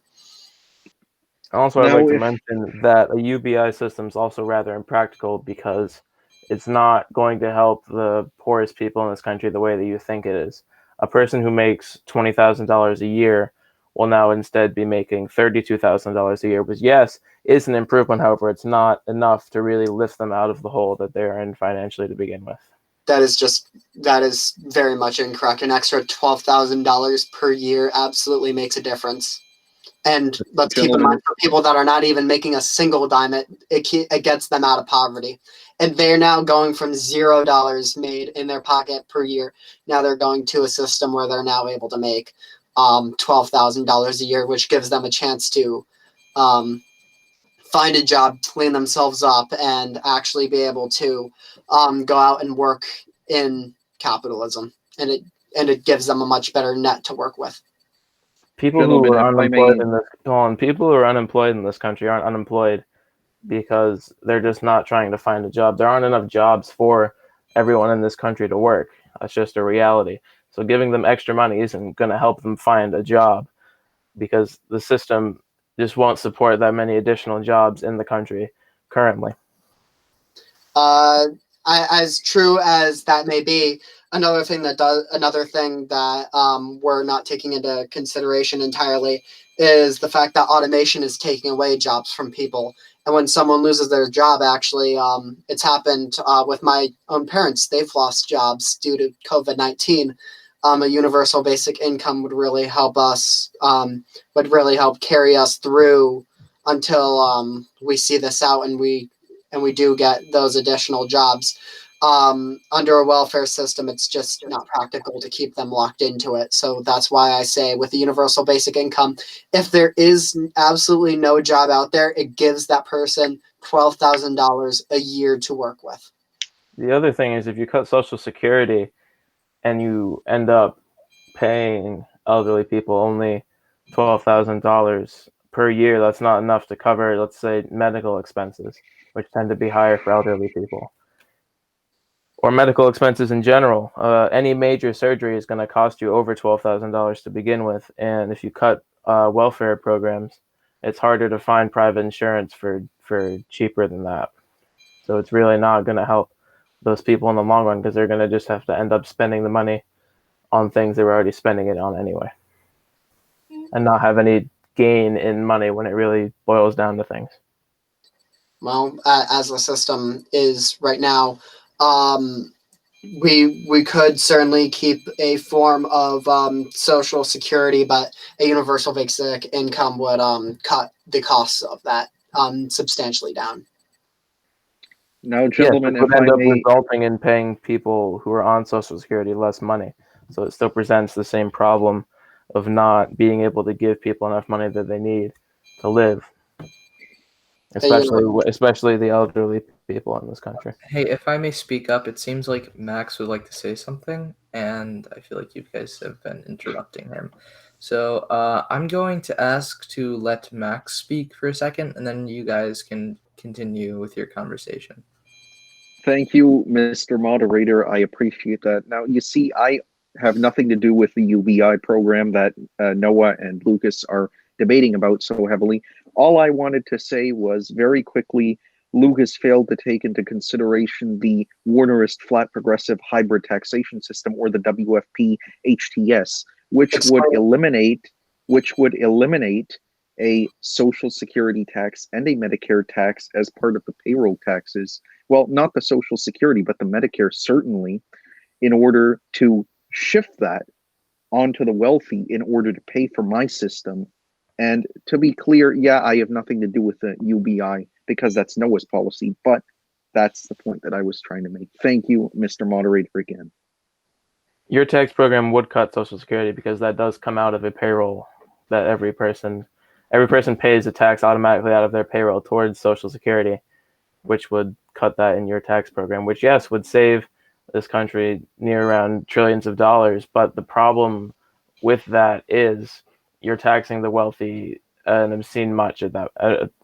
Also, I'd Now, like to if mention that a UBI system is also rather impractical because it's not going to help the poorest people in this country the way that you think it is. A person who makes $20,000 a year will now instead be making $32,000 a year, which, yes, is an improvement. However, it's not enough to really lift them out of the hole that they're in financially to begin with. That is very much incorrect. An extra $12,000 per year absolutely makes a difference. And let's keep in Gentlemen, mind, for people that are not even making a single dime, it gets them out of poverty. And they're now going from $0 made in their pocket per year. Now they're going to a system where they're now able to make $12,000 a year, which gives them a chance to find a job, clean themselves up, and actually be able to go out and work in capitalism. And it gives them a much better net to work with. People who gentlemen, are if I unemployed may, in this people who are unemployed in this country aren't unemployed because they're just not trying to find a job. There aren't enough jobs for everyone in this country to work. That's just a reality. So giving them extra money isn't going to help them find a job because the system just won't support that many additional jobs in the country currently. As true as that may be, another thing that we're not taking into consideration entirely is the fact that automation is taking away jobs from people. And when someone loses their job, actually, it's happened with my own parents. They've lost jobs due to COVID-19. A universal basic income would really help us, would really help carry us through until we see this out and we do get those additional jobs. Under a welfare system, it's just not practical to keep them locked into it. So that's why I say with the universal basic income, if there is absolutely no job out there, it gives that person $12,000 a year to work with. The other thing is if you cut Social Security and you end up paying elderly people only $12,000 per year, that's not enough to cover, let's say, medical expenses, which tend to be higher for elderly people. Or medical expenses in general. Any major surgery is going to cost you over $12,000 to begin with. And if you cut welfare programs, it's harder to find private insurance for cheaper than that. So it's really not going to help those people in the long run because they're going to just have to end up spending the money on things they were already spending it on anyway and not have any gain in money when it really boils down to things. Well, as the system is right now, we could certainly keep a form of Social Security, but a universal basic income would cut the costs of that substantially down. now, Yes, gentlemen, it would if I end up may, resulting in paying people who are on Social Security less money. So it still presents the same problem of not being able to give people enough money that they need to live, especially the elderly people in this country. Hey, if I may speak up, it seems like Max would like to say something, and I feel like you guys have been interrupting him. So I'm going to ask to let Max speak for a second, and then you guys can continue with your conversation. thank you, Mr. Moderator. I appreciate that. Now, you see, I have nothing to do with the UBI program that Noah and Lucas are debating about so heavily. All I wanted to say was very quickly, Lucas failed to take into consideration the Warnerist flat progressive hybrid taxation system, or the WFP HTS, which would eliminate a Social Security tax and a Medicare tax as part of the payroll taxes. Well, not the Social Security, but the Medicare certainly, in order to shift that onto the wealthy in order to pay for my system. And to be clear, yeah, I have nothing to do with the UBI because that's Noah's policy, but that's the point that I was trying to make. Thank you, Mr. Moderator, again. Your tax program would cut Social Security because that does come out of a payroll that every person pays a tax automatically out of their payroll towards Social Security, which would cut that in your tax program, which, yes, would save this country near around trillions of dollars. But the problem with that is you're taxing the wealthy an obscene much at that,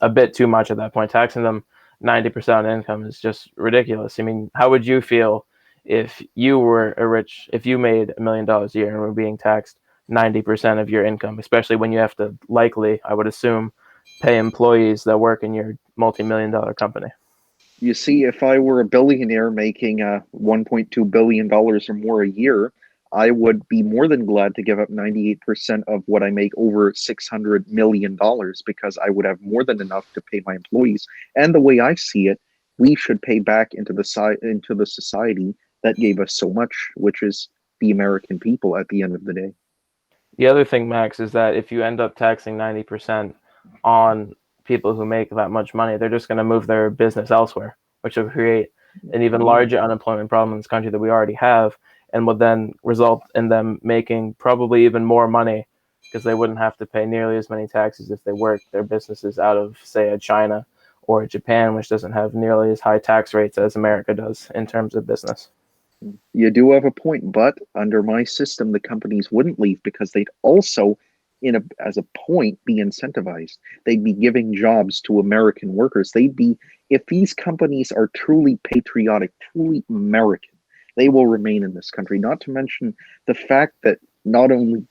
a bit too much at that point. Taxing them 90% on income is just ridiculous. I mean, how would you feel if you made $1 million a year and were being taxed 90% of your income, especially when you have to likely, I would assume, pay employees that work in your multi-million-dollar company? You see, if I were a billionaire making $1.2 billion or more a year, I would be more than glad to give up 98% of what I make, over $600 million, because I would have more than enough to pay my employees. And the way I see it, we should pay back into the society that gave us so much, which is the American people at the end of the day. The other thing, Max, is that if you end up taxing 90% on people who make that much money, they're just going to move their business elsewhere, which will create an even larger unemployment problem in this country that we already have, and would then result in them making probably even more money because they wouldn't have to pay nearly as many taxes if they worked their businesses out of, say, a China or a Japan, which doesn't have nearly as high tax rates as America does in terms of business. You do have a point, but under my system, the companies wouldn't leave because they'd also, as a point, be incentivized. They'd be giving jobs to American workers. If these companies are truly patriotic, truly American, they will remain in this country. Not to mention the fact that not only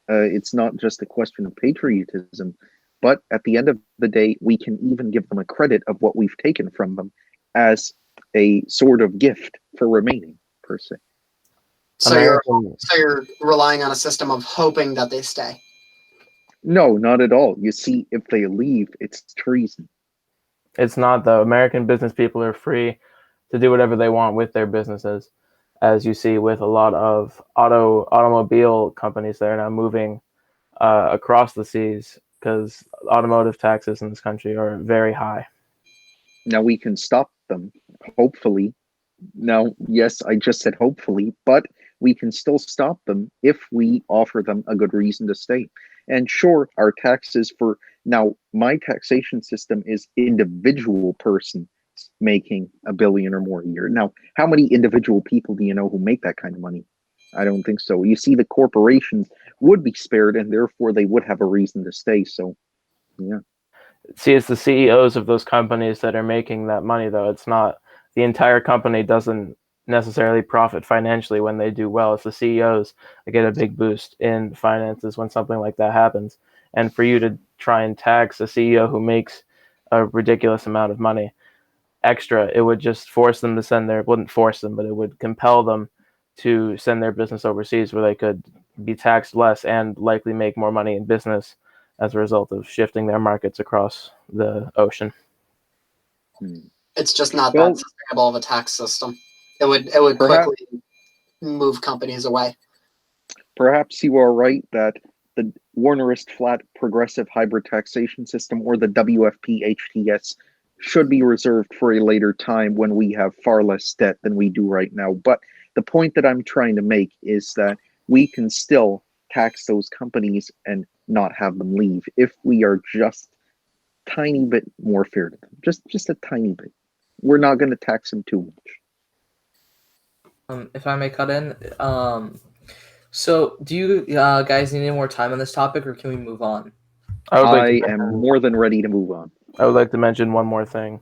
it's not just a question of patriotism, but at the end of the day, we can even give them a credit of what we've taken from them as a sort of gift for remaining, per se. So you're relying on a system of hoping that they stay. No, not at all. You see, if they leave, it's treason. It's not, though. American business people are free to do whatever they want with their businesses, as you see with a lot of automobile companies that are now moving across the seas because automotive taxes in this country are very high. Now we can stop them, hopefully. Now, yes, I just said hopefully, but we can still stop them if we offer them a good reason to stay. And sure, our taxes my taxation system is individual person making $1 billion or more a year. Now, how many individual people do you know who make that kind of money? I don't think so. You see, the corporations would be spared, and therefore they would have a reason to stay. So, yeah. See, it's the CEOs of those companies that are making that money, though. It's not the entire company doesn't necessarily profit financially when they do well. It's the CEOs that get a big boost in finances when something like that happens. And for you to try and tax a CEO who makes a ridiculous amount of money extra, it would just force them to wouldn't force them, but it would compel them to send their business overseas where they could be taxed less and likely make more money in business as a result of shifting their markets across the ocean. It's just not that sustainable of a tax system. It would quickly move companies away. Perhaps you are right that the Warnerist flat progressive hybrid taxation system, or the WFP HTS, should be reserved for a later time when we have far less debt than we do right now. But the point that I'm trying to make is that we can still tax those companies and not have them leave if we are just tiny bit more fair to them. Just a tiny bit. We're not going to tax them too much. If I may cut in, so do you guys need any more time on this topic, or can we move on? I am more than ready to move on. I would like to mention one more thing.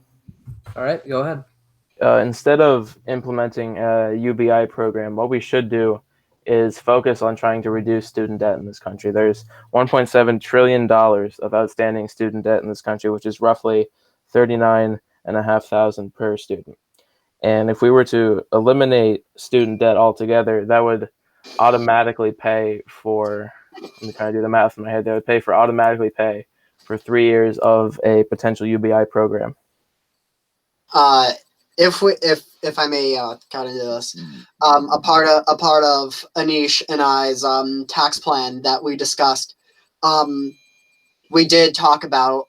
All right, go ahead. Instead of implementing a UBI program, what we should do is focus on trying to reduce student debt in this country. There's $1.7 trillion of outstanding student debt in this country, which is roughly $39,500 per student. And if we were to eliminate student debt altogether, that would automatically pay for, I'm trying to do the math in my head, that would automatically pay for 3 years of a potential UBI program. If I may cut into this, a part of Anish and I's tax plan that we discussed, we did talk about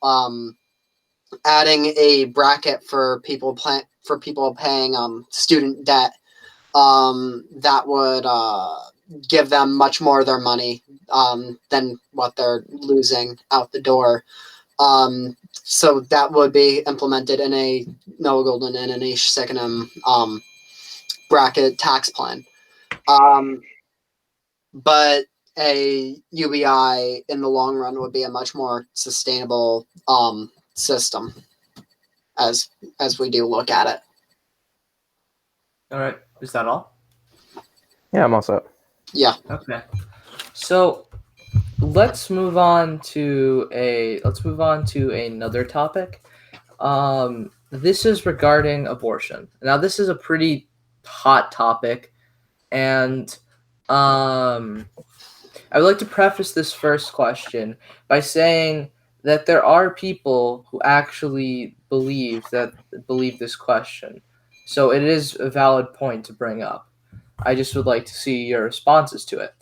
adding a bracket for people paying student debt that would give them much more of their money than what they're losing out the door. So that would be implemented in a Noah Golden and Anish Sikkanam bracket tax plan. But a UBI in the long run would be a much more sustainable system as we do look at it. All right. Is that all? Yeah, I'm all set. Yeah. Okay. So let's move on to another topic. This is regarding abortion. Now, this is a pretty hot topic, and I would like to preface this first question by saying that there are people who actually believe this question. So it is a valid point to bring up. I just would like to see your responses to it.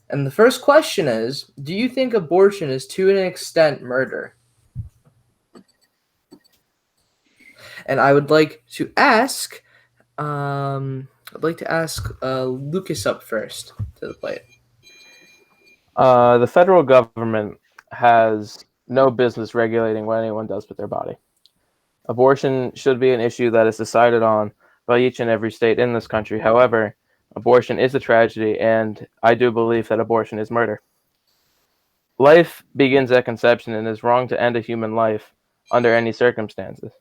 And the first question is, do you think abortion is to an extent murder? And I would like to ask Lucas up first to the plate. The federal government has no business regulating what anyone does with their body. Abortion should be an issue that is decided on by each and every state in this country. However, abortion is a tragedy, and I do believe that abortion is murder. Life begins at conception, and it is wrong to end a human life under any circumstances,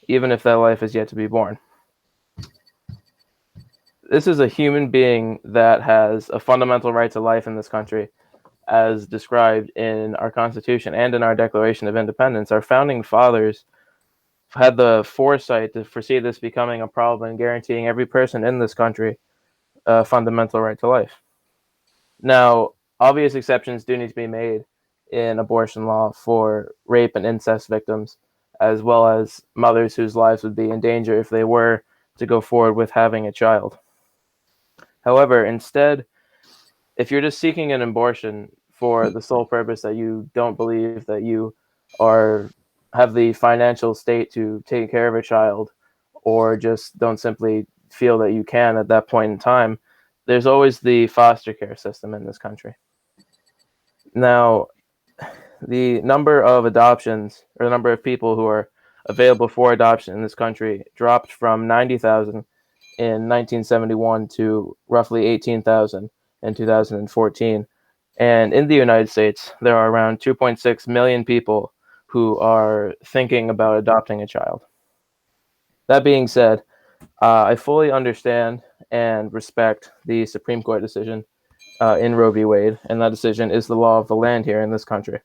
even if that life is yet to be born. This is a human being that has a fundamental right to life in this country, as described in our Constitution and in our Declaration of Independence. Our founding fathers had the foresight to foresee this becoming a problem and guaranteeing every person in this country a fundamental right to life. Now, obvious exceptions do need to be made in abortion law for rape and incest victims, as well as mothers whose lives would be in danger if they were to go forward with having a child. However, instead, if you're just seeking an abortion for the sole purpose that you don't believe that you have the financial state to take care of a child, or just don't simply feel that you can at that point in time, there's always the foster care system in this country. Now, the number of adoptions, or the number of people who are available for adoption in this country, dropped from 90,000 in 1971 to roughly 18,000 in 2014. And in the United States, there are around 2.6 million people who are thinking about adopting a child. That being said, I fully understand and respect the Supreme Court decision in Roe v. Wade, and that decision is the law of the land here in this country.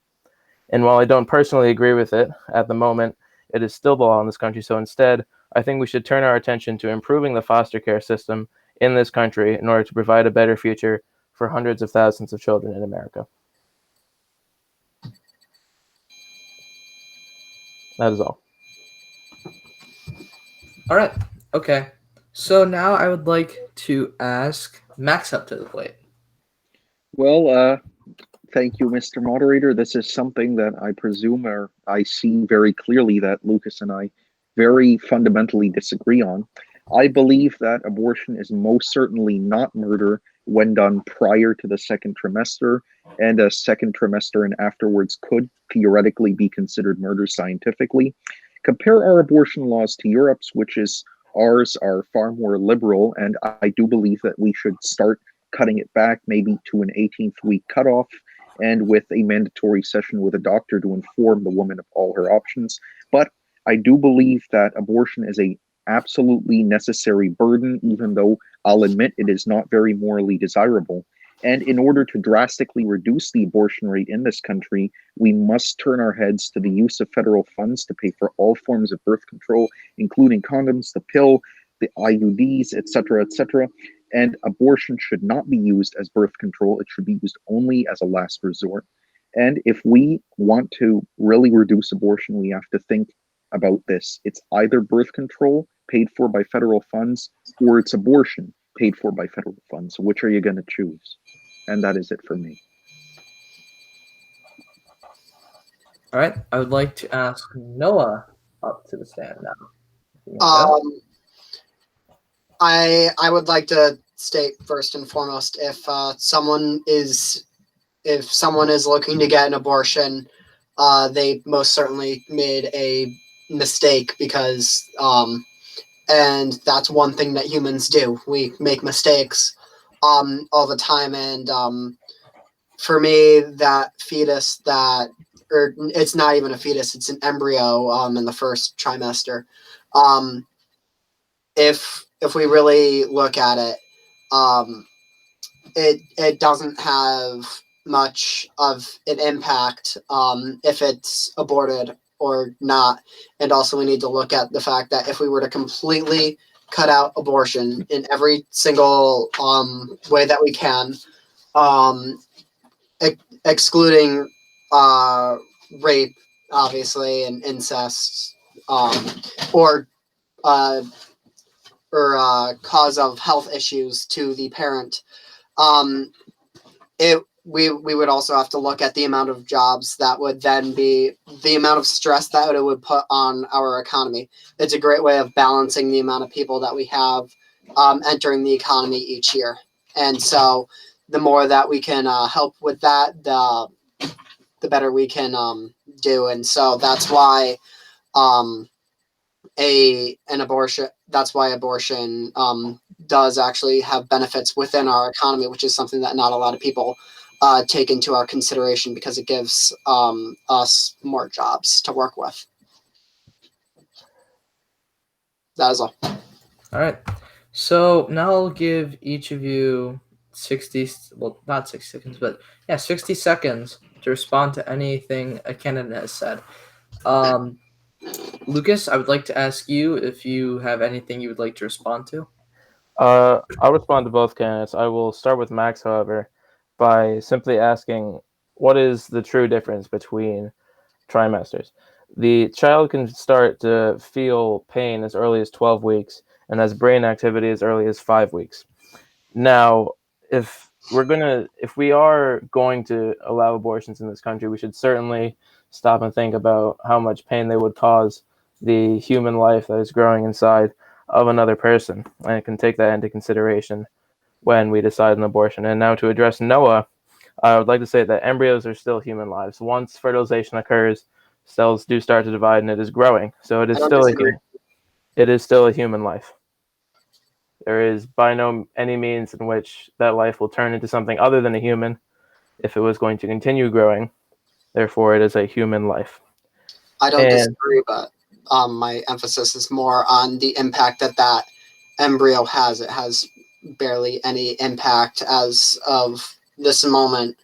And while I don't personally agree with it at the moment, it is still the law in this country. So instead, I think we should turn our attention to improving the foster care system in this country in order to provide a better future for hundreds of thousands of children in America. That is all. All right. Okay. So now I would like to ask Max up to the plate. Well, thank you, Mr. Moderator. This is something that I presume, or I see very clearly, that Lucas and I very fundamentally disagree on. I believe that abortion is most certainly not murder when done prior to the second trimester, and a second trimester and afterwards could theoretically be considered murder scientifically. Compare our abortion laws to Europe's, ours are far more liberal, and I do believe that we should start cutting it back maybe to an 18th week cutoff, and with a mandatory session with a doctor to inform the woman of all her options. But I do believe that abortion is a absolutely necessary burden, even though I'll admit it is not very morally desirable. And in order to drastically reduce the abortion rate in this country, we must turn our heads to the use of federal funds to pay for all forms of birth control, including condoms, the pill, the IUDs, etc., etc. And abortion should not be used as birth control. It should be used only as a last resort. And if we want to really reduce abortion, we have to think about this. It's either birth control paid for by federal funds, or it's abortion paid for by federal funds. So which are you going to choose? And that is it for me. All right. I would like to ask Noah up to the stand now. I would like to state first and foremost, if someone is looking to get an abortion, they most certainly made a mistake, because and that's one thing that humans do. We make mistakes all the time, and for me, that fetus or it's not even a fetus, it's an embryo in the first trimester. If we really look at it, it doesn't have much of an impact if it's aborted or not. And also we need to look at the fact that if we were to completely cut out abortion in every single way that we can, excluding rape, obviously, and incest, or cause of health issues to the parent. We would also have to look at the amount of jobs that would then be, the amount of stress that it would put on our economy. It's a great way of balancing the amount of people that we have entering the economy each year. And so the more that we can help with that, the better we can do. And so that's why abortion does actually have benefits within our economy, which is something that not a lot of people take into our consideration, because it gives us more jobs to work with. That is all. All right. So now I'll give each of you 60, well, not 60 seconds, but 60 seconds to respond to anything a candidate has said. Lucas, I would like to ask you if you have anything you would like to respond to. I'll respond to both candidates. I will start with Max, however, by simply asking, what is the true difference between trimesters? The child can start to feel pain as early as 12 weeks and has brain activity as early as 5 weeks. Now, if we are going to allow abortions in this country, we should certainly stop and think about how much pain they would cause the human life that is growing inside of another person, and can take that into consideration when we decide on abortion. And now to address Noah, I would like to say that embryos are still human lives. Once fertilization occurs, cells do start to divide, and it is growing. So it is still a human life. There is by no any means in which that life will turn into something other than a human if it was going to continue growing. Therefore, it is a human life. I don't disagree, but my emphasis is more on the impact that embryo has. It has barely any impact as of this moment.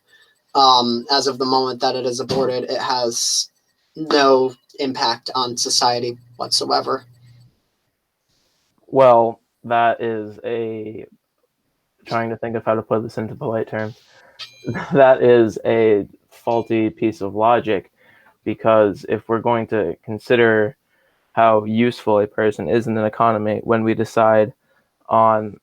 As of the moment that it is aborted, it has no impact on society whatsoever. Well, that is trying to think of how to put this into polite terms. That is a faulty piece of logic, because if we're going to consider how useful a person is in an economy when we decide on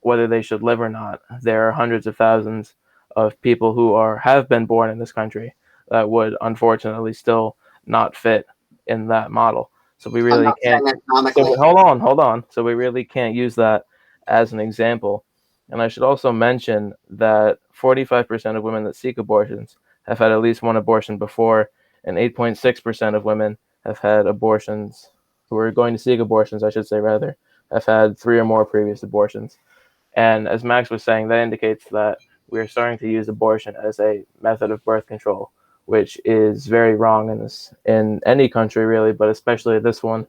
whether they should live or not, there are hundreds of thousands of people who have been born in this country that would unfortunately still not fit in that model. So we really can't. Hold on. So we really can't use that as an example. And I should also mention that 45% of women that seek abortions have had at least one abortion before, and 8.6% of women have had abortions, who are going to seek abortions, I should say rather, have had 3 or more previous abortions. And as Max was saying, that indicates that we are starting to use abortion as a method of birth control, which is very wrong in any country really, but especially this one,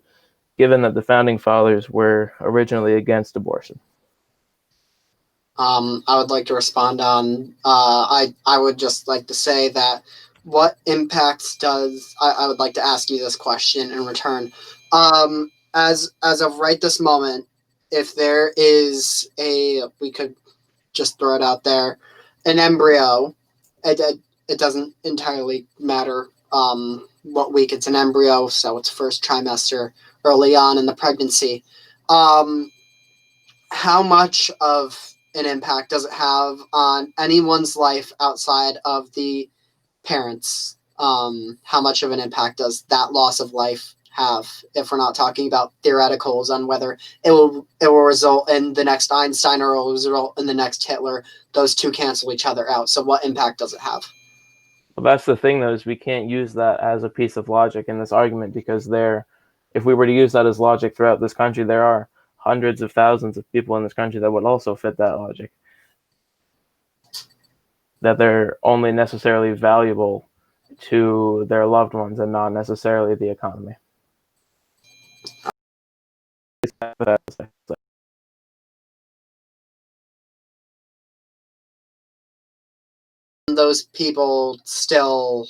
given that the founding fathers were originally against abortion. I would like to respond on. I would just like to say that what impacts does I would like to ask you this question in return. As of right this moment, if there is we could just throw it out there, an embryo, it doesn't entirely matter what week it's an embryo, so it's first trimester, early on in the pregnancy. How much of an impact does it have on anyone's life outside of the parents? How much of an impact does that loss of life have, if we're not talking about theoreticals on whether it will result in the next Einstein or it will result in the next Hitler? Those two cancel each other out. So what impact does it have? Well, that's the thing, though, is we can't use that as a piece of logic in this argument, because if we were to use that as logic throughout this country, there are hundreds of thousands of people in this country that would also fit that logic. that they're only necessarily valuable to their loved ones and not necessarily the economy. Those people still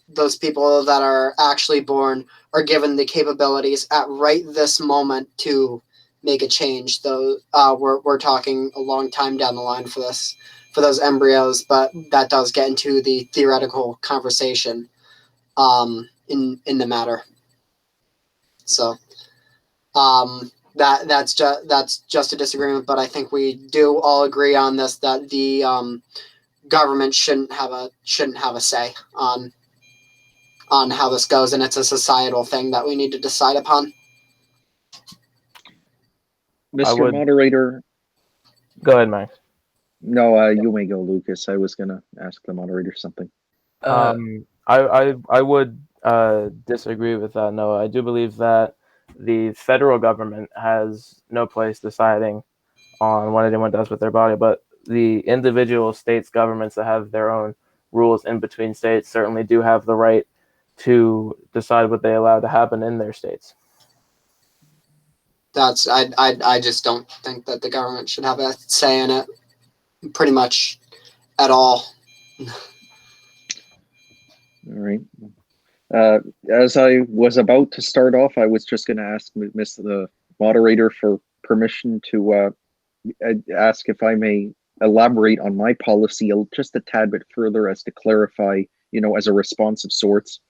those people that are actually born are given the capabilities at right this moment to make a change. Though we're talking a long time down the line for those embryos, but that does get into the theoretical conversation in the matter. So that's just a disagreement, but I think we do all agree on this, that the government shouldn't have a say on how this goes, and it's a societal thing that we need to decide upon. Mr. Moderator. Go ahead, Max. No, you may go, Lucas. I was gonna ask the moderator something. I would disagree with that. No, I do believe that the federal government has no place deciding on what anyone does with their body, but the individual states' governments that have their own rules in between states certainly do have the right to decide what they allow to happen in their states. I just don't think that the government should have a say in it, pretty much at all. All right. As I was about to start off, I was just going to ask the moderator for permission to ask if I may elaborate on my policy just a tad bit further, as to clarify, as a response of sorts.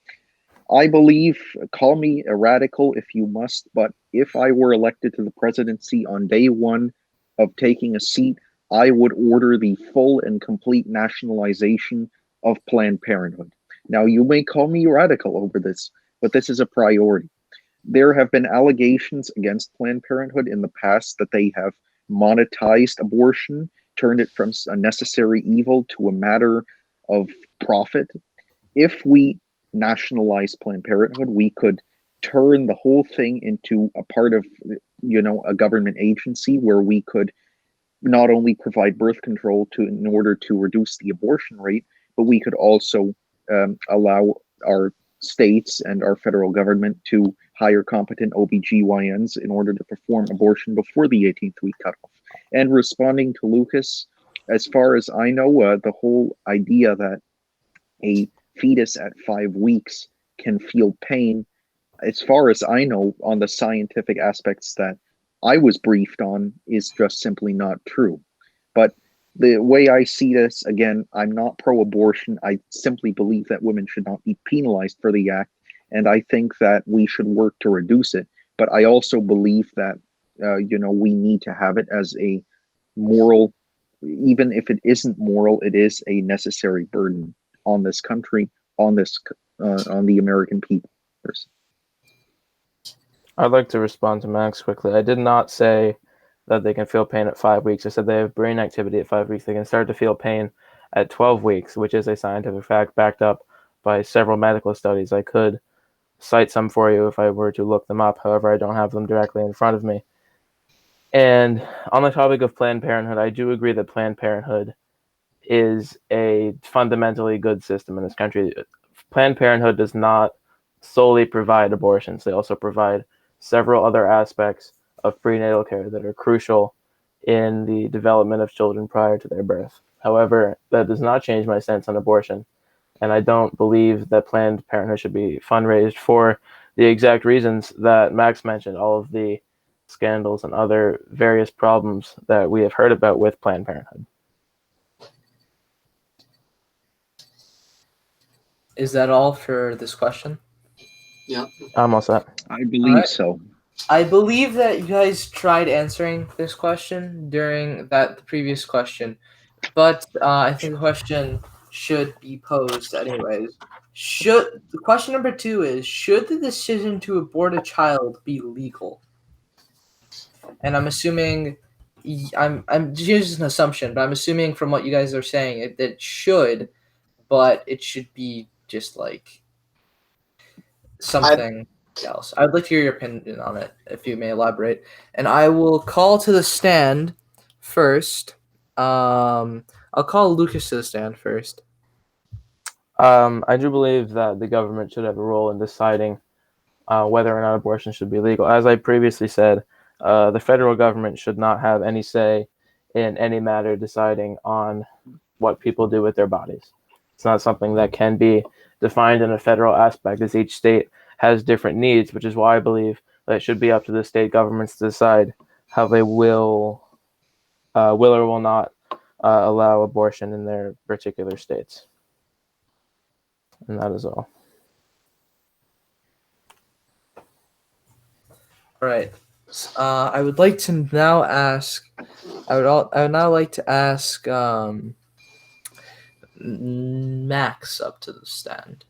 I believe, call me a radical if you must, but if I were elected to the presidency on day one of taking a seat, I would order the full and complete nationalization of Planned Parenthood. Now, you may call me radical over this, but this is a priority. There have been allegations against Planned Parenthood in the past that they have monetized abortion, turned it from a necessary evil to a matter of profit. If we nationalize Planned Parenthood, we could turn the whole thing into a part of, a government agency where we could not only provide birth control in order to reduce the abortion rate, but we could also allow our states and our federal government to hire competent OBGYNs in order to perform abortion before the 18th week cutoff. And responding to Lucas, as far as I know, the whole idea that a fetus at 5 weeks can feel pain, as far as I know, on the scientific aspects that I was briefed on, is just simply not true. But the way I see this, again, I'm not pro-abortion. I simply believe that women should not be penalized for the act, and I think that we should work to reduce it. But I also believe that, we need to have it as a moral, even if it isn't moral, it is a necessary burden on this country, on the American people. I'd like to respond to Max quickly. I did not say that they can feel pain at 5 weeks. I said they have brain activity at 5 weeks. They can start to feel pain at 12 weeks, which is a scientific fact backed up by several medical studies. I could cite some for you if I were to look them up. However, I don't have them directly in front of me. And on the topic of Planned Parenthood, I do agree that Planned Parenthood is a fundamentally good system in this country. Planned Parenthood does not solely provide abortions. They also provide several other aspects of prenatal care that are crucial in the development of children prior to their birth. However, that does not change my stance on abortion, and I don't believe that Planned Parenthood should be fundraised for the exact reasons that Max mentioned, all of the scandals and other various problems that we have heard about with Planned Parenthood. Is that all for this question? Yeah. I'm all set. I believe so. I believe that you guys tried answering this question during the previous question, but I think the question should be posed anyways. The question number 2 is, should the decision to abort a child be legal? And I'm assuming, I'm just an assumption, but I'm assuming from what you guys are saying that it should, but it should be just like something else. I'd like to hear your opinion on it, if you may elaborate. And I will call to the stand first. I'll call Lucas to the stand first. I do believe that the government should have a role in deciding whether or not abortion should be legal. As I previously said, the federal government should not have any say in any matter deciding on what people do with their bodies. It's not something that can be defined in a federal aspect, as each state has different needs, which is why I believe that it should be up to the state governments to decide how they will or will not allow abortion in their particular states. And that is all. All right. I would like to now ask. I would now like to ask Max up to the stand.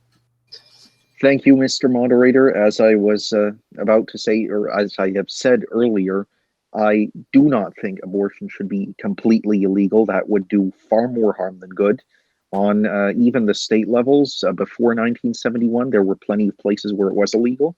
Thank you, Mr. Moderator. As I was about to say, or as I have said earlier, I do not think abortion should be completely illegal. That would do far more harm than good. On even the state levels, before 1971, there were plenty of places where it was illegal.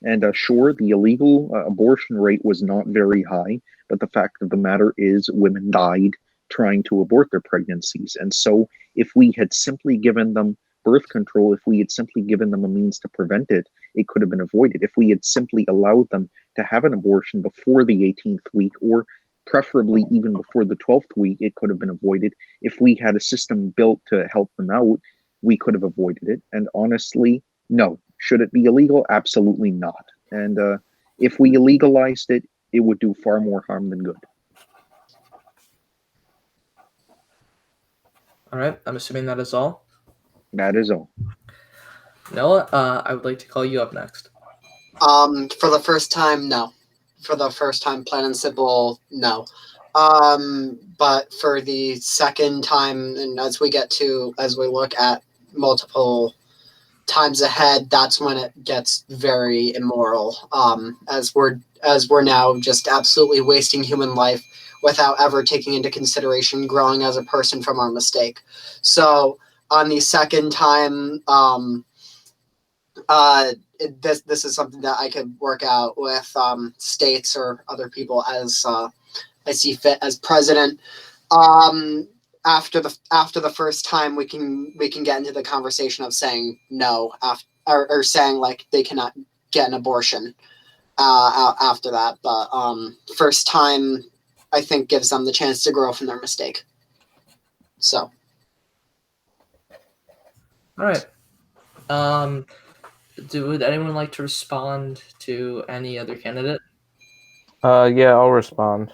And sure, the illegal abortion rate was not very high, but the fact of the matter is women died trying to abort their pregnancies. And so if we had simply given them birth control, if we had simply given them a means to prevent it, it could have been avoided. If we had simply allowed them to have an abortion before the 18th week, or preferably even before the 12th week, it could have been avoided. If we had a system built to help them out, we could have avoided it. And honestly, no. Should it be illegal? Absolutely not. And if we illegalized it, it would do far more harm than good. All right. I'm assuming that is all. That is all. Noah, I would like to call you up next. For the first time, no. For the first time, plain and simple, no. But for the second time, and as we look at multiple times ahead, that's when it gets very immoral. As we're now just absolutely wasting human life without ever taking into consideration growing as a person from our mistake. So on the second time, this is something that I could work out with states or other people as I see fit as president. After the first time, we can get into the conversation of saying no or saying like they cannot get an abortion after that. But first time, I think, gives them the chance to grow from their mistake. So. All right. Would anyone like to respond to any other candidate? Yeah, I'll respond.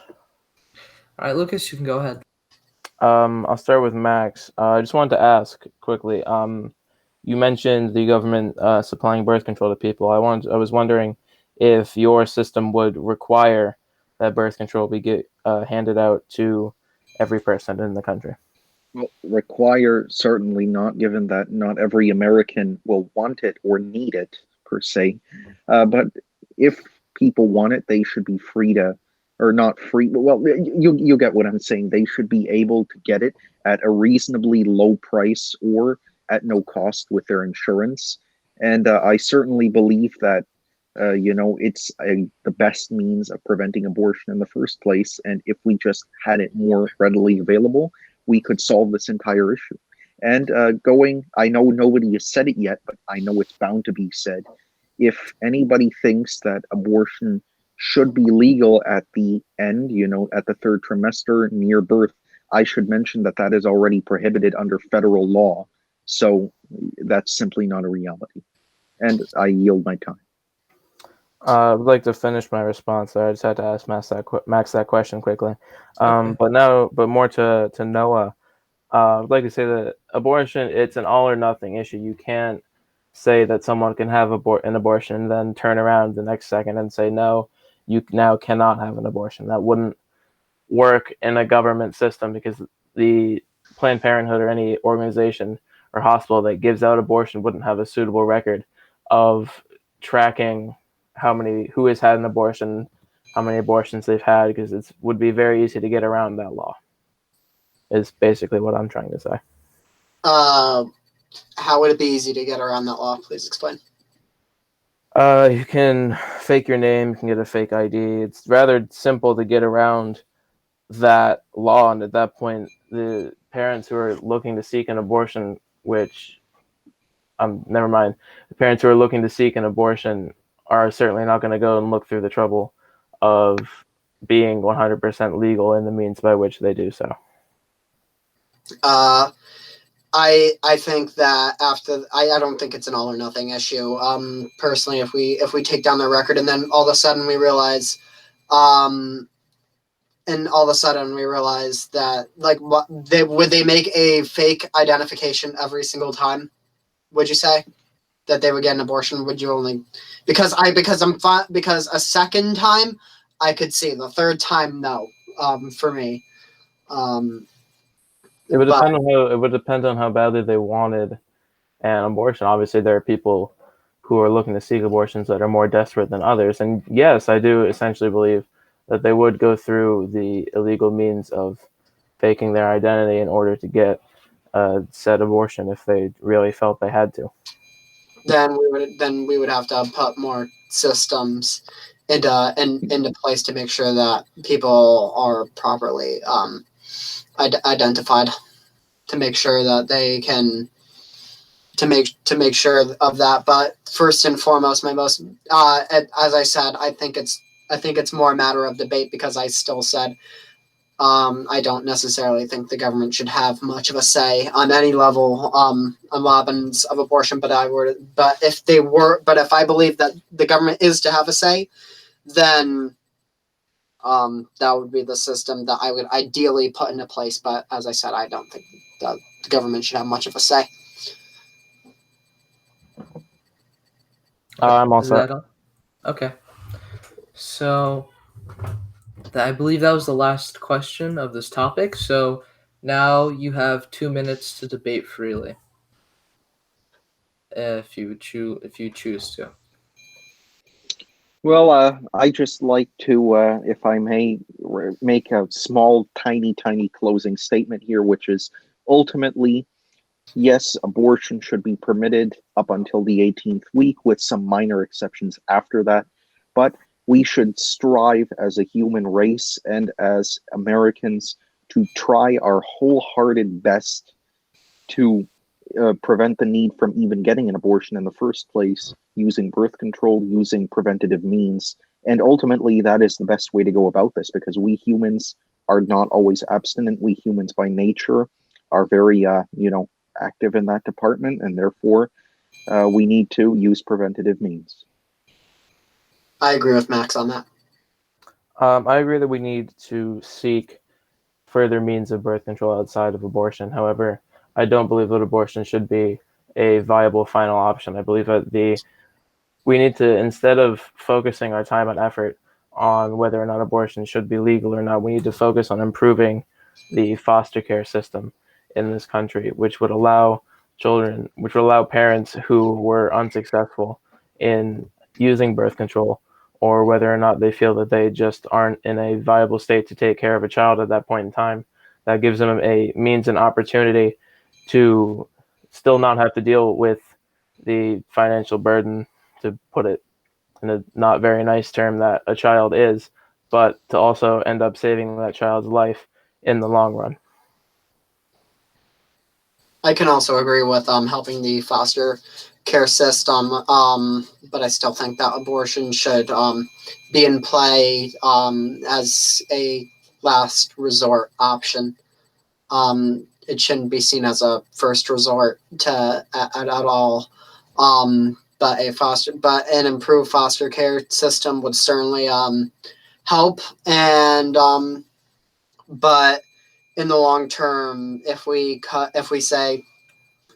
All right, Lucas, you can go ahead. I'll start with Max. I just wanted to ask quickly. You mentioned the government supplying birth control to people. I was wondering if your system would require that birth control be handed out to every person in the country. Well, require certainly not, given that not every American will want it or need it per se. But if people want it, they should be free to, or not free. Well, you get what I'm saying. They should be able to get it at a reasonably low price or at no cost with their insurance. And I certainly believe that it's the best means of preventing abortion in the first place. And if we just had it more readily available, we could solve this entire issue. And I know nobody has said it yet, but I know it's bound to be said. If anybody thinks that abortion should be legal at the end, at the third trimester near birth, I should mention that is already prohibited under federal law. So that's simply not a reality. And I yield my time. I would like to finish my response there. I just had to ask Max that question quickly. Okay. But more to Noah, I'd like to say that abortion, it's an all or nothing issue. You can't say that someone can have an abortion and then turn around the next second and say, no, you now cannot have an abortion. That wouldn't work in a government system, because the Planned Parenthood or any organization or hospital that gives out abortion wouldn't have a suitable record of tracking who has had an abortion, how many abortions they've had, because it would be very easy to get around that law, is basically what I'm trying to say. How would it be easy to get around that law? Please explain. You can fake your name, you can get a fake ID. It's rather simple to get around that law, and at that point, the parents who are looking to seek an abortion, which never mind, the parents who are looking to seek an abortion are certainly not going to go and look through the trouble of being 100% legal in the means by which they do so. I think that I don't think it's an all or nothing issue. Personally, if we take down the record and then all of a sudden we realize, that like would they make a fake identification every single time? Would you say that they would get an abortion? Would you only because a second time I could see, the third time no. For me. It would depend on how badly they wanted an abortion. Obviously, there are people who are looking to seek abortions that are more desperate than others. And yes, I do essentially believe that they would go through the illegal means of faking their identity in order to get said abortion if they really felt they had to. Then we would have to put more systems into place to make sure that people are properly identified, to make sure that they can to make sure of that. But first and foremost, as I said, I think it's more a matter of debate, because I still said I don't necessarily think the government should have much of a say on any level on weapons of abortion. But if I believe that the government is to have a say, then that would be the system that I would ideally put into place. But as I said, I don't think that the government should have much of a say. I'm all Is set. that all? Okay. So I believe that was the last question of this topic. So now you have 2 minutes to debate freely, if you choose to. Well, I just like to, if I may, make a small, tiny closing statement here, which is ultimately, yes, abortion should be permitted up until the 18th week, with some minor exceptions after that. But we should strive as a human race and as Americans to try our wholehearted best to prevent the need from even getting an abortion in the first place, using birth control, using preventative means. And ultimately, that is the best way to go about this, because we humans are not always abstinent. We humans by nature are very, active in that department, and therefore we need to use preventative means. I agree with Max on that. I agree that we need to seek further means of birth control outside of abortion. However, I don't believe that abortion should be a viable final option. I believe that we need to, instead of focusing our time and effort on whether or not abortion should be legal or not, we need to focus on improving the foster care system in this country, which would allow parents who were unsuccessful in using birth control, or whether or not they feel that they just aren't in a viable state to take care of a child at that point in time. That gives them a means and opportunity to still not have to deal with the financial burden, to put it in a not very nice term, that a child is, but to also end up saving that child's life in the long run. I can also agree with helping the foster care system, but I still think that abortion should be in play as a last resort option. It shouldn't be seen as a first resort at all. But an improved foster care system would certainly help. And but in the long term, if we say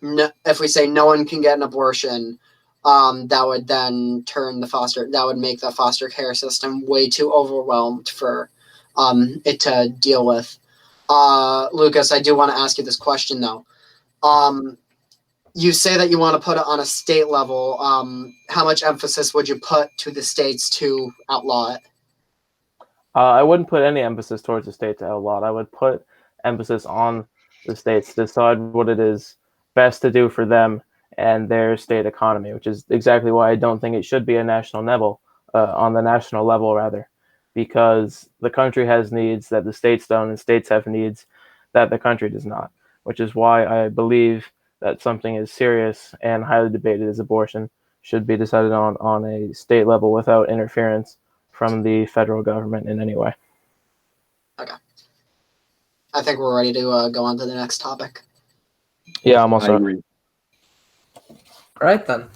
no one can get an abortion, that would then that would make the foster care system way too overwhelmed for it to deal with. Lucas, I do want to ask you this question though. You say that you want to put it on a state level. How much emphasis would you put to the states to outlaw it? I wouldn't put any emphasis towards the state to outlaw it. I would put emphasis on the states to decide what it is best to do for them and their state economy, which is exactly why I don't think it should be a national level, on the national level rather, because the country has needs that the states don't, and states have needs that the country does not, which is why I believe that something as serious and highly debated as abortion should be decided on a state level without interference from the federal government in any way. Okay. I think we're ready to go on to the next topic. Yeah, I'm I also. agree. All right, then.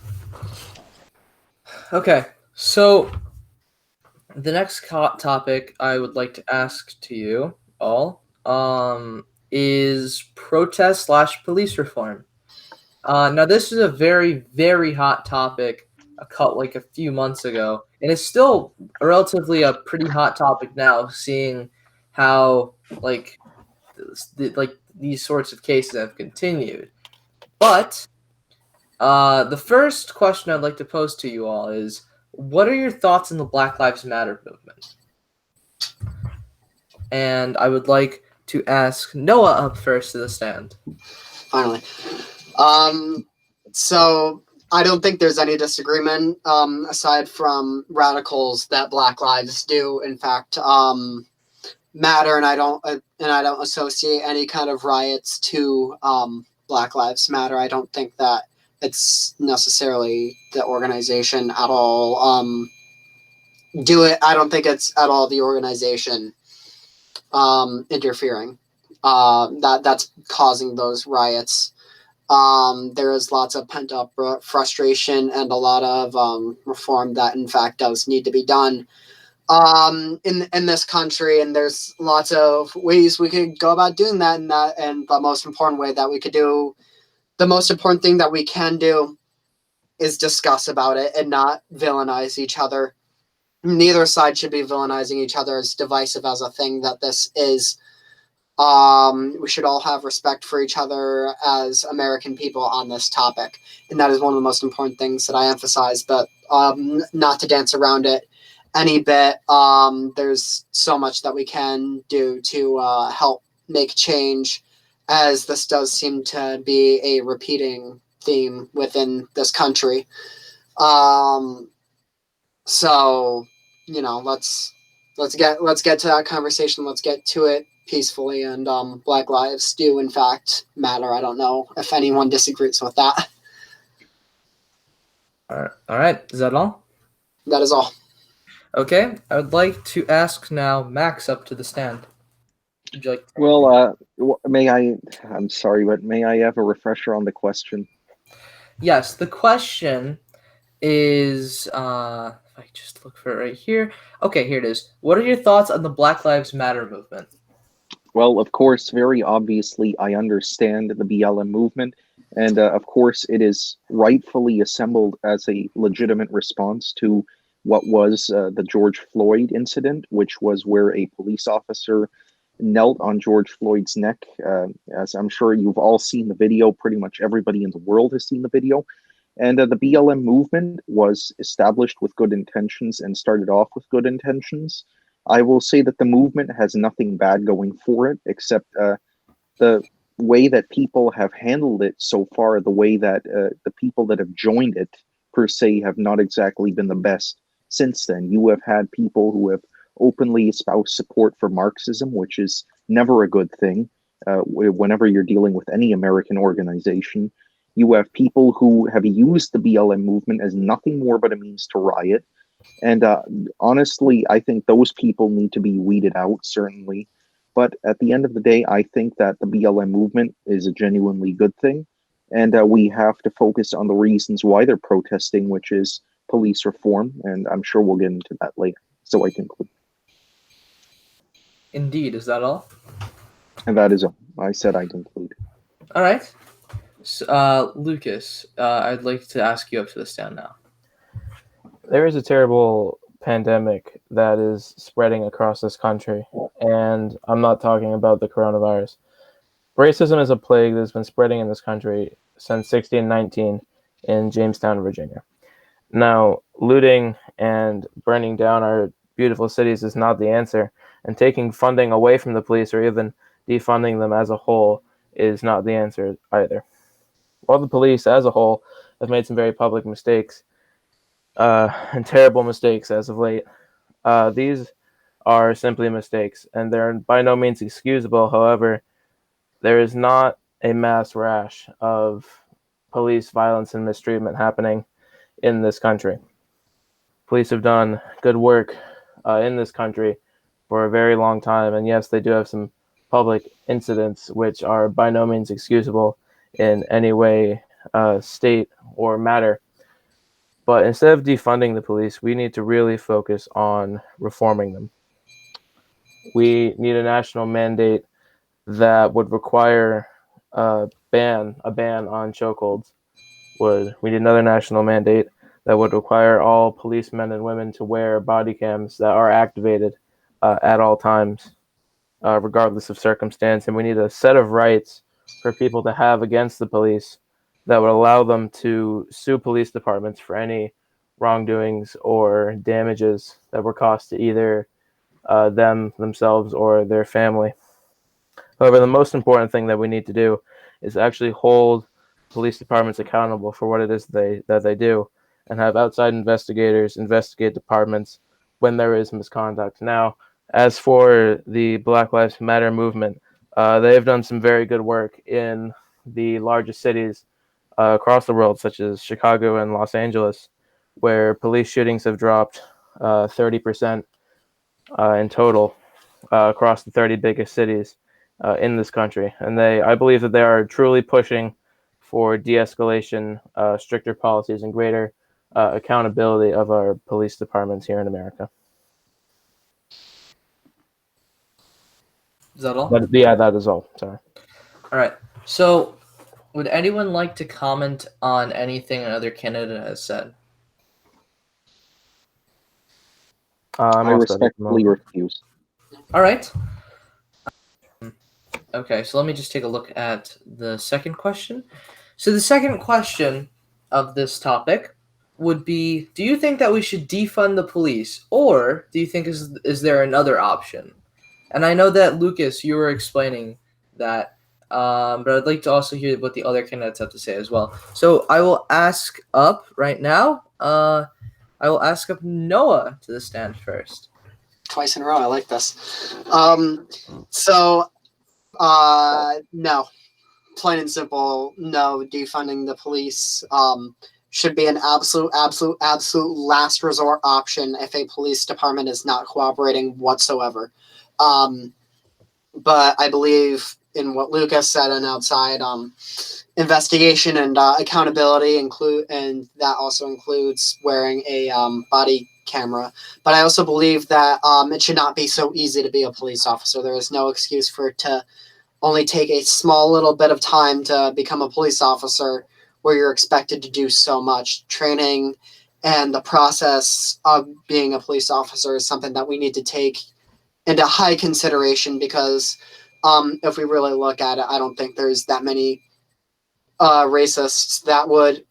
Okay, so the next topic I would like to ask to you all is protest/police reform. Now, this is a very, very hot topic a few months ago, and it's still relatively a pretty hot topic now, seeing how these sorts of cases have continued. But the first question I'd like to pose to you all is, what are your thoughts on the Black Lives Matter movement? And I would like to ask Noah up first to the stand. Finally. So I don't think there's any disagreement, aside from radicals, that Black lives do, in fact, matter, and I don't associate any kind of riots to Black Lives Matter. I don't think that it's necessarily the organization at all. Do it. I don't think it's at all the organization interfering. That's causing those riots. There is lots of pent up frustration and a lot of reform that, in fact, does need to be done in this country, and there's lots of ways we could go about doing that. And the most important way that we could do, the most important thing that we can do, is discuss about it and not villainize each other. Neither side should be villainizing each other, as divisive as a thing that this is. We should all have respect for each other as American people on this topic, and that is one of the most important things that I emphasize. But not to dance around it any bit. There's so much that we can do to help make change, as this does seem to be a repeating theme within this country. So, let's get to that conversation. Let's get to it peacefully, and Black lives do in fact matter. I don't know if anyone disagrees with that. All right. Is that all? That is all. Okay, I would like to ask now Max up to the stand. Would you like? Well, may I? I'm sorry, but may I have a refresher on the question? Yes, the question is, if I just look for it right here. Okay, here it is. What are your thoughts on the Black Lives Matter movement? Well, of course, very obviously, I understand the BLM movement, and of course, it is rightfully assembled as a legitimate response to what was the George Floyd incident, which was where a police officer knelt on George Floyd's neck. As I'm sure you've all seen the video, pretty much everybody in the world has seen the video. And the BLM movement was established with good intentions and started off with good intentions. I will say that the movement has nothing bad going for it, except the way that people have handled it so far, the way that the people that have joined it, per se, have not exactly been the best since then. You have had people who have openly espoused support for Marxism, which is never a good thing whenever you're dealing with any American organization. You have people who have used the BLM movement as nothing more but a means to riot. And honestly, I think those people need to be weeded out, certainly. But at the end of the day, I think that the BLM movement is a genuinely good thing. And we have to focus on the reasons why they're protesting, which is police reform. And I'm sure we'll get into that later. So I conclude. Indeed, is that all? And that is all. I said I conclude. All right. So, Lucas, I'd like to ask you up to the stand now. There is a terrible pandemic that is spreading across this country, and I'm not talking about the coronavirus. Racism is a plague that has been spreading in this country since 1619 in Jamestown, Virginia. Now, looting and burning down our beautiful cities is not the answer, and taking funding away from the police or even defunding them as a whole is not the answer either. While the police as a whole have made some very public mistakes, and terrible mistakes as of late, these are simply mistakes, and they're by no means excusable. However, there is not a mass rash of police violence and mistreatment happening in this country. Police have done good work in this country for a very long time, and yes, they do have some public incidents which are by no means excusable in any way, state, or matter. But instead of defunding the police, we need to really focus on reforming them. We need a national mandate that would require a ban on chokeholds. We need another national mandate that would require all policemen and women to wear body cams that are activated at all times, regardless of circumstance. And we need a set of rights for people to have against the police that would allow them to sue police departments for any wrongdoings or damages that were caused to either themselves or their family. However, the most important thing that we need to do is actually hold police departments accountable for what it is that they do, and have outside investigators investigate departments when there is misconduct. Now, as for the Black Lives Matter movement, they have done some very good work in the largest cities across the world, such as Chicago and Los Angeles, where police shootings have dropped 30% in total across the 30 biggest cities in this country. And I believe that they are truly pushing for de-escalation, stricter policies, and greater accountability of our police departments here in America. Is that all? That is all. Sorry. All right. So, would anyone like to comment on anything another candidate has said? I respectfully refuse. All right. Okay, so let me just take a look at the second question. So the second question of this topic would be, do you think that we should defund the police, or do you think is there another option? And I know that, Lucas, you were explaining that, but I'd like to also hear what the other candidates have to say as well. So I will ask up right now. I will ask up Noah to the stand first. Twice in a row. I like this. No. Plain and simple, no. Defunding the police should be an absolute last resort option if a police department is not cooperating whatsoever. But I believe in what Lucas said and outside investigation and accountability and that also includes wearing a body camera. But I also believe that it should not be so easy to be a police officer. There is no excuse for it to only take a small little bit of time to become a police officer, where you're expected to do so much. Training and the process of being a police officer is something that we need to take into high consideration, because if we really look at it, I don't think there's that many racists that would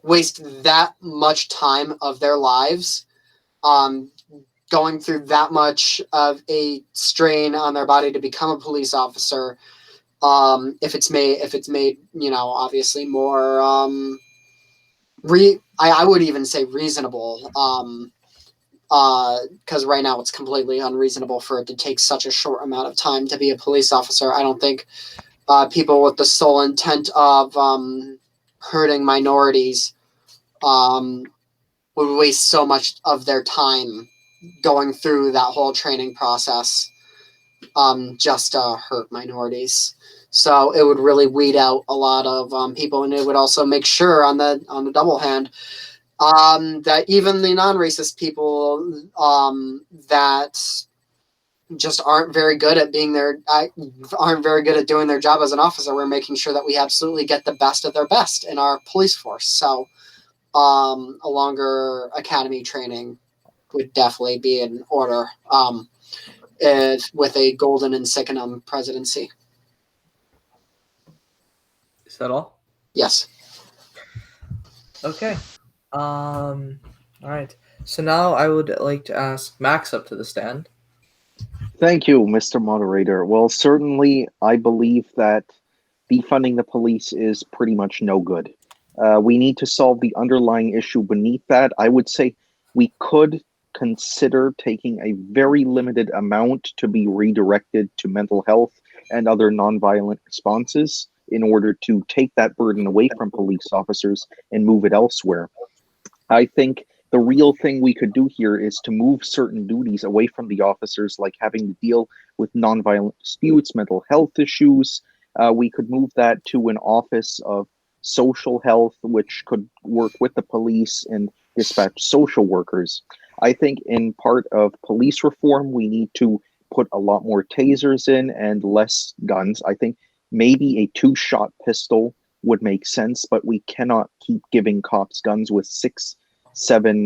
waste that much time of their lives going through that much of a strain on their body to become a police officer. If it's made, obviously more, I would even say reasonable, because right now it's completely unreasonable for it to take such a short amount of time to be a police officer. I don't think people with the sole intent of hurting minorities would waste so much of their time going through that whole training process just to hurt minorities. So it would really weed out a lot of people, and it would also make sure on the double hand that even the non-racist people that just aren't very good at doing their job as an officer, we're making sure that we absolutely get the best of their best in our police force. So a longer academy training would definitely be in order with a golden insignium presidency. Is that all? Yes. Okay. All right. So now I would like to ask Max up to the stand. Thank you, Mr. Moderator. Well, certainly, I believe that defunding the police is pretty much no good. We need to solve the underlying issue beneath that. I would say we could consider taking a very limited amount to be redirected to mental health and other nonviolent responses in order to take that burden away from police officers and move it elsewhere. I think the real thing we could do here is to move certain duties away from the officers, like having to deal with nonviolent disputes, mental health issues. We could move that to an office of social health, which could work with the police and dispatch social workers. I think in part of police reform, we need to put a lot more tasers in and less guns. I think maybe a 2-shot pistol would make sense, but we cannot keep giving cops guns with 6, 7,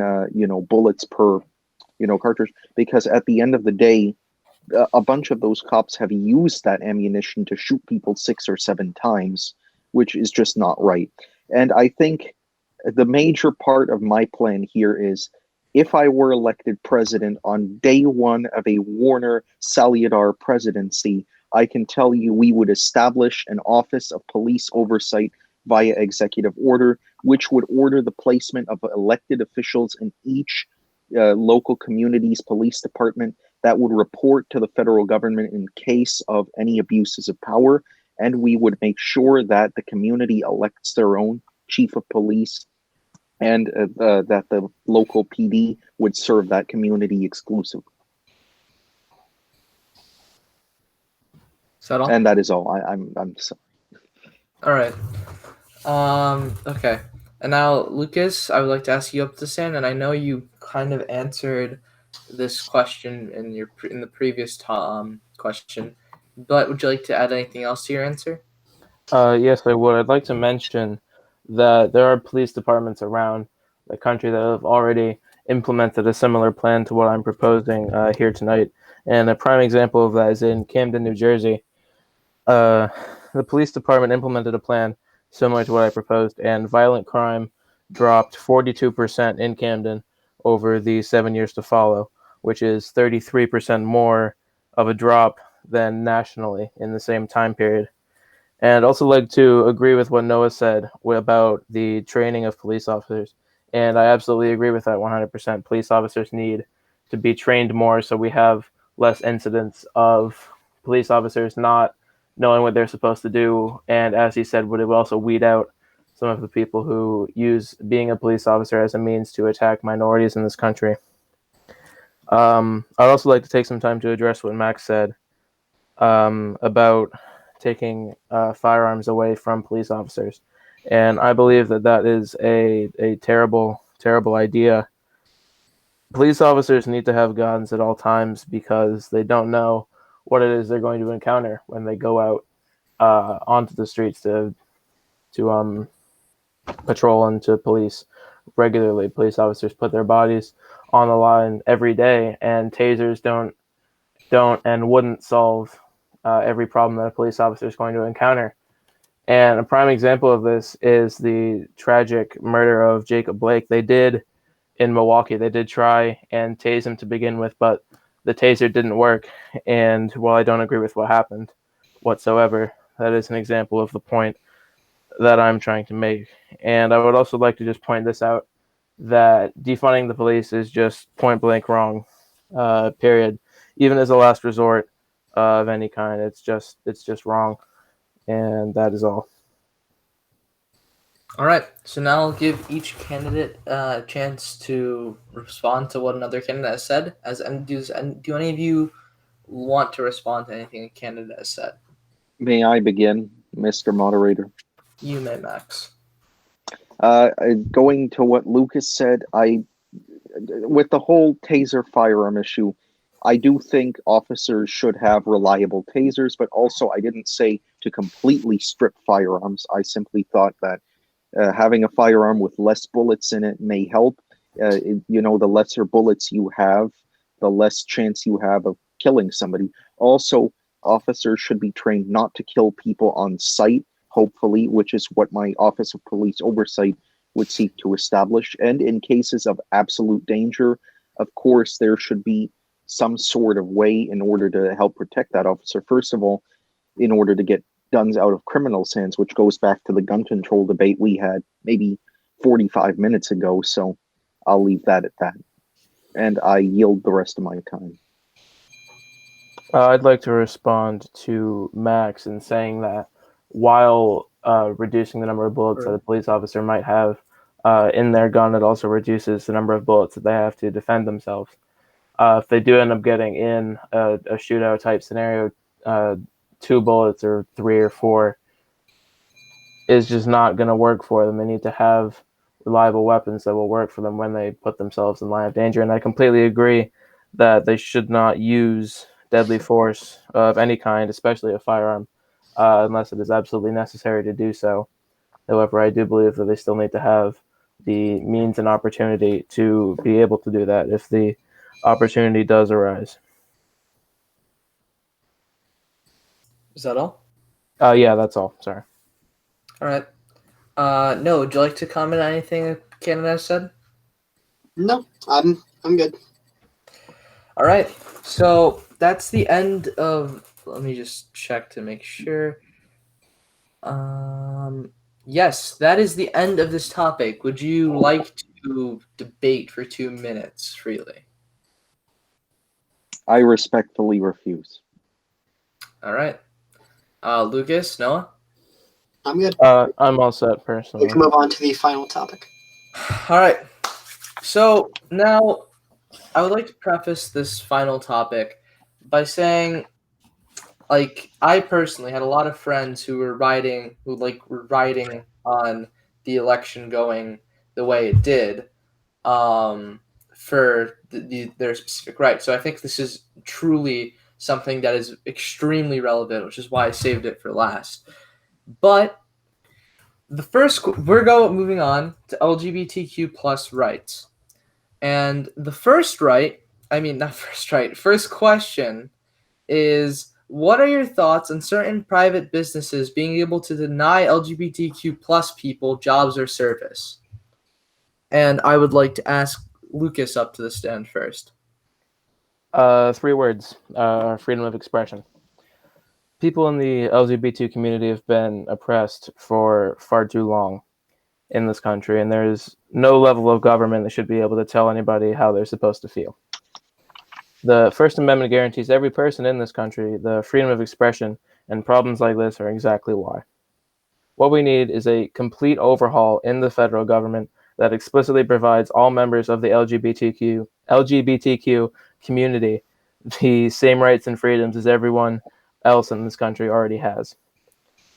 bullets per, cartridge, because at the end of the day, a bunch of those cops have used that ammunition to shoot people 6 or 7 times, which is just not right. And I think the major part of my plan here is, if I were elected president on day 1 of a Warner Salyadar presidency, I can tell you we would establish an office of police oversight via executive order, which would order the placement of elected officials in each local community's police department that would report to the federal government in case of any abuses of power. And we would make sure that the community elects their own chief of police, and that the local PD would serve that community exclusively. Is that all? And that is all. I'm sorry. All right. Okay. And now, Lucas, I would like to ask you up to stand, and I know you kind of answered this question in the previous question, but would you like to add anything else to your answer? Yes, I would. I'd like to mention that there are police departments around the country that have already implemented a similar plan to what I'm proposing here tonight. And a prime example of that is in Camden, New Jersey. The police department implemented a plan similar to what I proposed, and violent crime dropped 42% in Camden over the 7 years to follow, which is 33% more of a drop than nationally in the same time period. And I'd also like to agree with what Noah said about the training of police officers. And I absolutely agree with that 100%. Police officers need to be trained more so we have less incidents of police officers not knowing what they're supposed to do. And as he said, would it also weed out some of the people who use being a police officer as a means to attack minorities in this country. I'd also like to take some time to address what Max said about taking firearms away from police officers. And I believe that that is a terrible, terrible idea. Police officers need to have guns at all times because they don't know what it is they're going to encounter when they go out onto the streets to patrol and to police regularly. Police officers put their bodies on the line every day, and tasers don't and wouldn't solve every problem that a police officer is going to encounter. And a prime example of this is the tragic murder of Jacob Blake. They did in Milwaukee. They did try and tase him to begin with, but the taser didn't work. And while I don't agree with what happened whatsoever, that is an example of the point that I'm trying to make. And I would also like to just point this out, that defunding the police is just point blank wrong, period. Even as a last resort of any kind, it's just wrong. And that is all. All right. So now I'll give each candidate a chance to respond to what another candidate has said. Do any of you want to respond to anything a candidate has said? May I begin, Mr. Moderator? You may, Max. Going to what Lucas said, with the whole taser firearm issue, I do think officers should have reliable tasers, but also I didn't say to completely strip firearms. I simply thought that having a firearm with less bullets in it may help. The lesser bullets you have, the less chance you have of killing somebody. Also, officers should be trained not to kill people on sight, hopefully, which is what my Office of Police Oversight would seek to establish. And in cases of absolute danger, of course, there should be some sort of way in order to help protect that officer. First of all, in order to get guns out of criminals' hands, which goes back to the gun control debate we had maybe 45 minutes ago. So I'll leave that at that. And I yield the rest of my time. I'd like to respond to Max in saying that while reducing the number of bullets that a police officer might have in their gun, it also reduces the number of bullets that they have to defend themselves. If they do end up getting in a shootout type scenario, 2 bullets or 3 or 4 is just not going to work for them. They need to have reliable weapons that will work for them when they put themselves in line of danger. And I completely agree that they should not use deadly force of any kind, especially a firearm, unless it is absolutely necessary to do so. However, I do believe that they still need to have the means and opportunity to be able to do that if the opportunity does arise. Is that all? Yeah, that's all. Sorry. All right. No, would you like to comment on anything that Canada has said? No, I'm good. All right. So that's the end of. Let me just check to make sure. Yes, that is the end of this topic. Would you like to debate for 2 minutes freely? I respectfully refuse. All right. Lucas, Noah? I'm good. I'm all set We personally. can move on to the final topic. All right. So now I would like to preface this final topic by saying, like, I personally had a lot of friends who were riding on the election going the way it did, for their specific right. So I think this is truly something that is extremely relevant, which is why I saved it for last. But moving on to LGBTQ plus rights, and the first right, first question is, what are your thoughts on certain private businesses being able to deny LGBTQ plus people jobs or service? And I would like to ask Lucas up to the stand first. 3 words: freedom of expression. People in the LGBT community have been oppressed for far too long in this country, and there's no level of government that should be able to tell anybody how they're supposed to feel. The First Amendment guarantees every person in this country the freedom of expression, and problems like this are exactly why. What we need is a complete overhaul in the federal government that explicitly provides all members of the LGBTQ community the same rights and freedoms as everyone else in this country already has.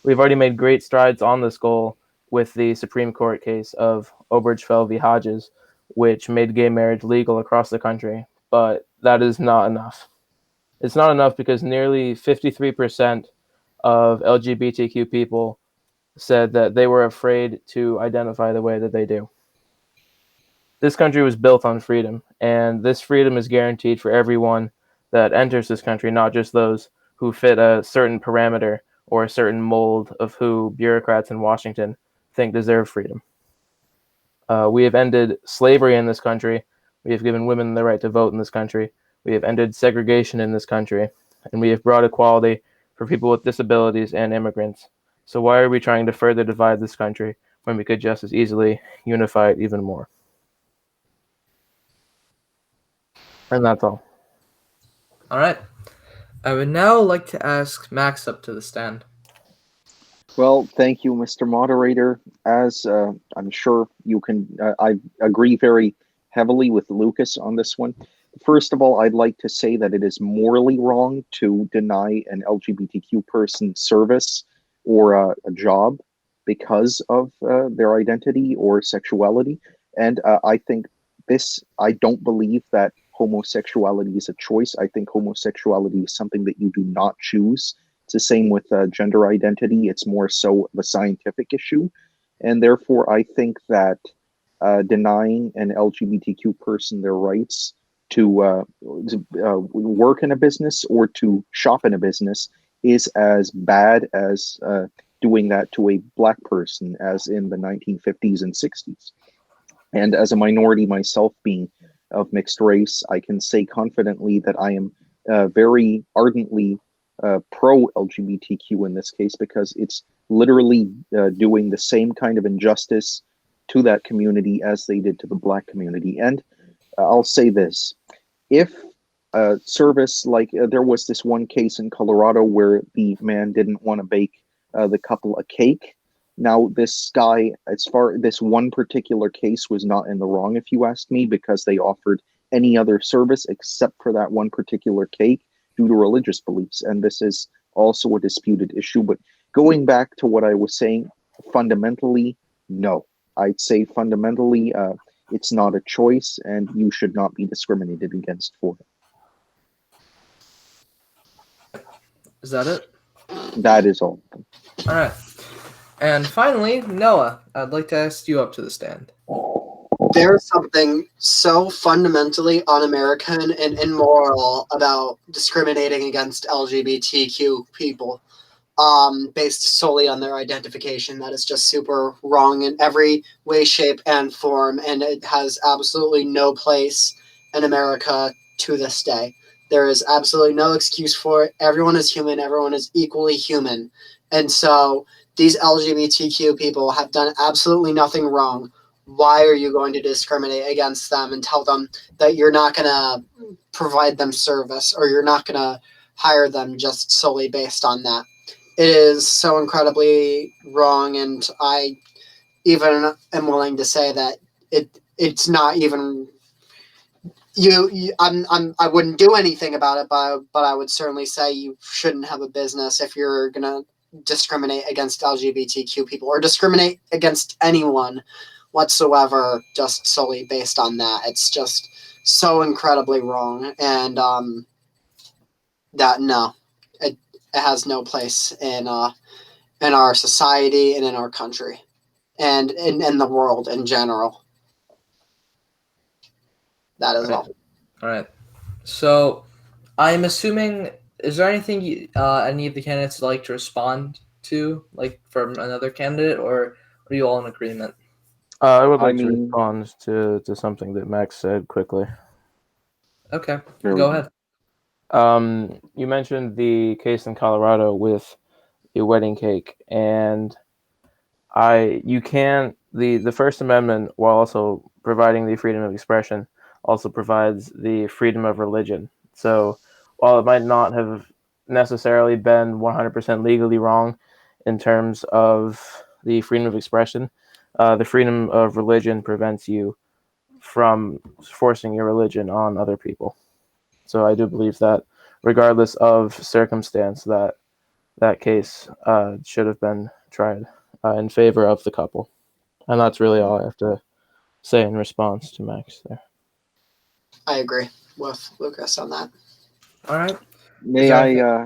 We've already made great strides on this goal with the Supreme Court case of Obergefell v. Hodges, which made gay marriage legal across the country, but that is not enough. It's not enough because nearly 53% of LGBTQ people said that they were afraid to identify the way that they do. This country was built on freedom, and this freedom is guaranteed for everyone that enters this country, not just those who fit a certain parameter or a certain mold of who bureaucrats in Washington think deserve freedom. We have ended slavery in this country. We have given women the right to vote in this country. We have ended segregation in this country, and we have brought equality for people with disabilities and immigrants. So why are we trying to further divide this country when we could just as easily unify it even more? And that's all. All right. I would now like to ask Max up to the stand. Well, thank you, Mr. Moderator. As I'm sure you can, I agree very heavily with Lucas on this one. First of all, I'd like to say that it is morally wrong to deny an LGBTQ person service or a job because of their identity or sexuality. And I think I don't believe that homosexuality is a choice. I think homosexuality is something that you do not choose. It's the same with gender identity. It's more so of a scientific issue. And therefore, I think that denying an LGBTQ person their rights to work in a business or to shop in a business is as bad as doing that to a black person as in the 1950s and 60s. And as a minority myself, being of mixed race, I can say confidently that I am very ardently pro-LGBTQ in this case, because it's literally doing the same kind of injustice to that community as they did to the black community. And I'll say this: if service, like there was this one case in Colorado where the man didn't want to bake the couple a cake. Now, this guy, this one particular case was not in the wrong, if you ask me, because they offered any other service except for that one particular cake due to religious beliefs. And this is also a disputed issue. But going back to what I was saying, fundamentally, no. I'd say fundamentally, it's not a choice, and you should not be discriminated against for it. Is that it? That is all. All right. And finally, Noah, I'd like to ask you up to the stand. There's something so fundamentally un-American and immoral about discriminating against LGBTQ people based solely on their identification. That is just super wrong in every way, shape, and form, and it has absolutely no place in America to this day. There is absolutely no excuse for it. Everyone is human. Everyone is equally human. And so these LGBTQ people have done absolutely nothing wrong. Why are you going to discriminate against them and tell them that you're not going to provide them service or you're not going to hire them just solely based on that? It is so incredibly wrong, and I even am willing to say that it's not even I wouldn't do anything about it, but I would certainly say you shouldn't have a business if you're gonna discriminate against LGBTQ people or discriminate against anyone whatsoever just solely based on that. It's just so incredibly wrong, and that no, it has no place in our society and in our country and in the world in general. That is all. All right. So I'm assuming, is there anything any of the candidates would like to respond to, like from another candidate, or are you all in agreement? I would like to respond to something that Max said quickly. Okay, go ahead. You mentioned the case in Colorado with the wedding cake, and the First Amendment, while also providing the freedom of expression, also provides the freedom of religion. So while it might not have necessarily been 100% legally wrong in terms of the freedom of expression, the freedom of religion prevents you from forcing your religion on other people. So I do believe that regardless of circumstance, that case should have been tried in favor of the couple. And that's really all I have to say in response to Max there. I agree with Lucas on that. All right. May I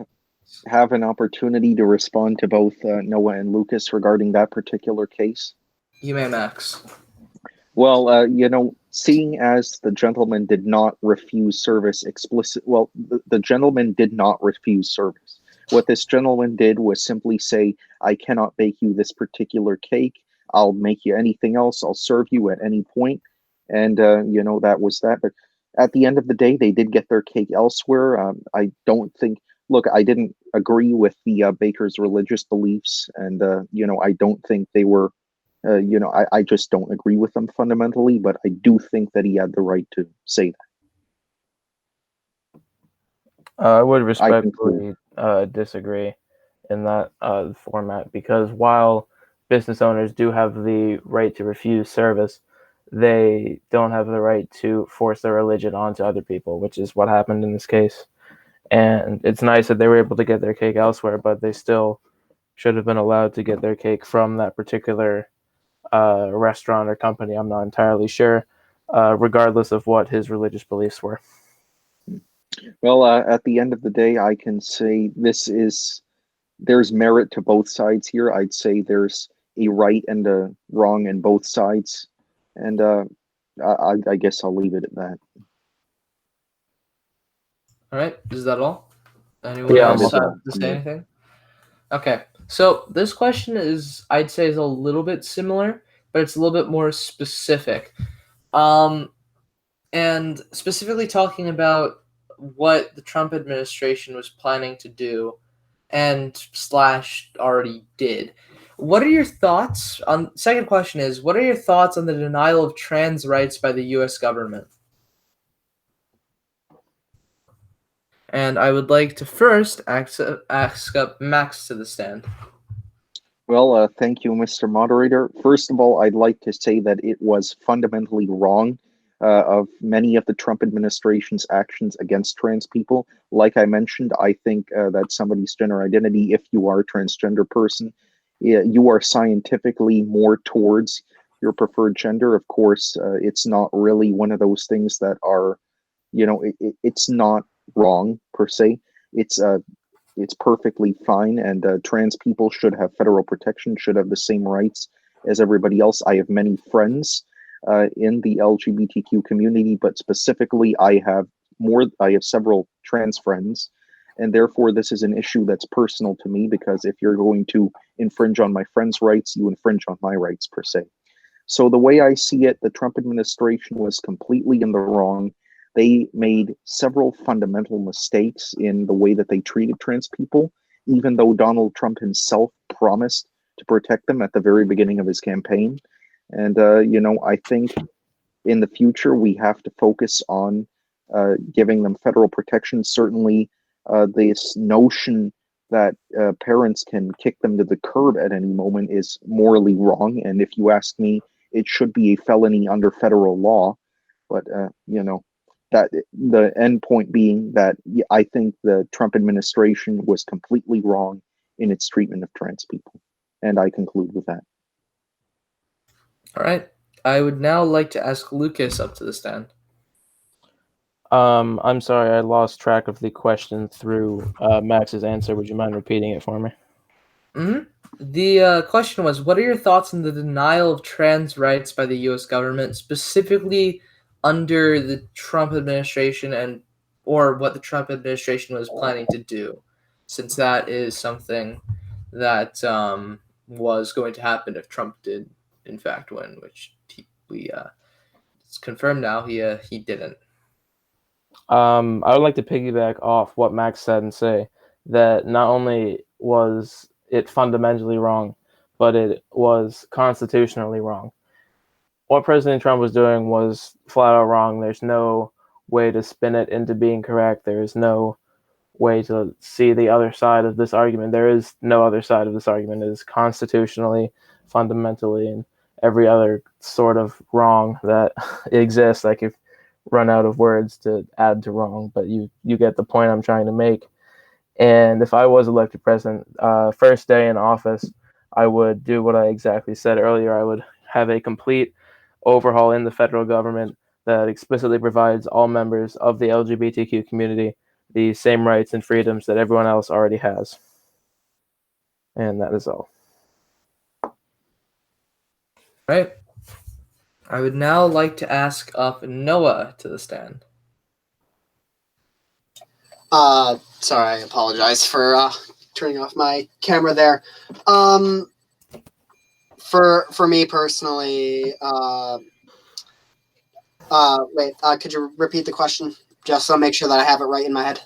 have an opportunity to respond to both Noah and Lucas regarding that particular case? You may, Max. Well, seeing as the gentleman did not refuse service the gentleman did not refuse service. What this gentleman did was simply say, I cannot bake you this particular cake. I'll make you anything else. I'll serve you at any point. And, that was that. But at the end of the day, they did get their cake elsewhere. I didn't agree with the baker's religious beliefs. And, I don't think they were, I just don't agree with them fundamentally. But I do think that he had the right to say that. I would respectfully disagree in that format, because while business owners do have the right to refuse service, they don't have the right to force their religion onto other people, which is what happened in this case. And it's nice that they were able to get their cake elsewhere, but they still should have been allowed to get their cake from that particular restaurant or company. I'm not entirely sure, regardless of what his religious beliefs were. Well, at the end of the day, I can say there's merit to both sides here. I'd say there's a right and a wrong in both sides. And I guess I'll leave it at that. All right. Is that all? Anyone else have to say anything? Okay. So this question I'd say is a little bit similar, but it's a little bit more specific. And specifically talking about what the Trump administration was planning to do and / already did. What are your thoughts on, second question is, what are your thoughts on the denial of trans rights by the U.S. government? And I would like to first ask up Max to the stand. Well, thank you, Mr. Moderator. First of all, I'd like to say that it was fundamentally wrong of many of the Trump administration's actions against trans people. Like I mentioned, I think that somebody's gender identity, if you are a transgender person, you are scientifically more towards your preferred gender. Of course, it's not really one of those things that are, it's not wrong per se. It's it's perfectly fine, and trans people should have federal protection, should have the same rights as everybody else. I have many friends in the LGBTQ community, but specifically, I have several trans friends, and therefore this is an issue that's personal to me, because if you're going to infringe on my friends' rights, you infringe on my rights per se. So the way I see it, the Trump administration was completely in the wrong. They made several fundamental mistakes in the way that they treated trans people, even though Donald Trump himself promised to protect them at the very beginning of his campaign. And, I think in the future, we have to focus on giving them federal protection. Certainly, this notion that parents can kick them to the curb at any moment is morally wrong. And if you ask me, it should be a felony under federal law. But, that the end point being that I think the Trump administration was completely wrong in its treatment of trans people. And I conclude with that. All right. I would now like to ask Lucas up to the stand. I'm sorry, I lost track of the question through Max's answer. Would you mind repeating it for me? Mm-hmm. The question was, what are your thoughts on the denial of trans rights by the U.S. government, specifically under the Trump administration, or what the Trump administration was planning to do, since that is something that was going to happen if Trump did, in fact, win, which it's confirmed now he didn't. I would like to piggyback off what Max said and say that not only was it fundamentally wrong, but it was constitutionally wrong. What President Trump was doing was flat out wrong. There's no way to spin it into being correct. There is no way to see the other side of this argument. There is no other side of this argument. It is constitutionally, fundamentally, and every other sort of wrong that exists. I could run out of words to add to wrong, but you get the point I'm trying to make. And if I was elected president, first day in office, I would do what I exactly said earlier. I would have a complete overhaul in the federal government that explicitly provides all members of the LGBTQ community the same rights and freedoms that everyone else already has. And that is all. Right. I would now like to ask up Noah to the stand. Sorry, I apologize for turning off my camera there. For me personally, could you repeat the question just so I make sure that I have it right in my head?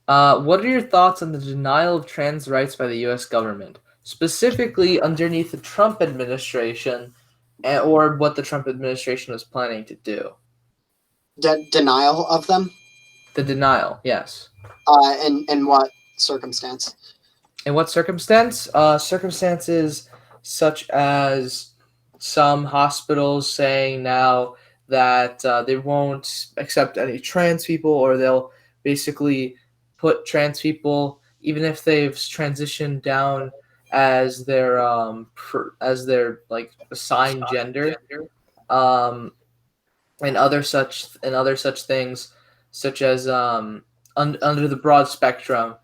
What are your thoughts on the denial of trans rights by the U.S. government, specifically underneath the Trump administration, or what the Trump administration was planning to do? Denial of them? The denial, yes. In what circumstance? In what circumstance? Circumstances such as some hospitals saying now that they won't accept any trans people, or they'll basically put trans people, even if they've transitioned down as their like assigned gender, and other such things, such as under the broad spectrum,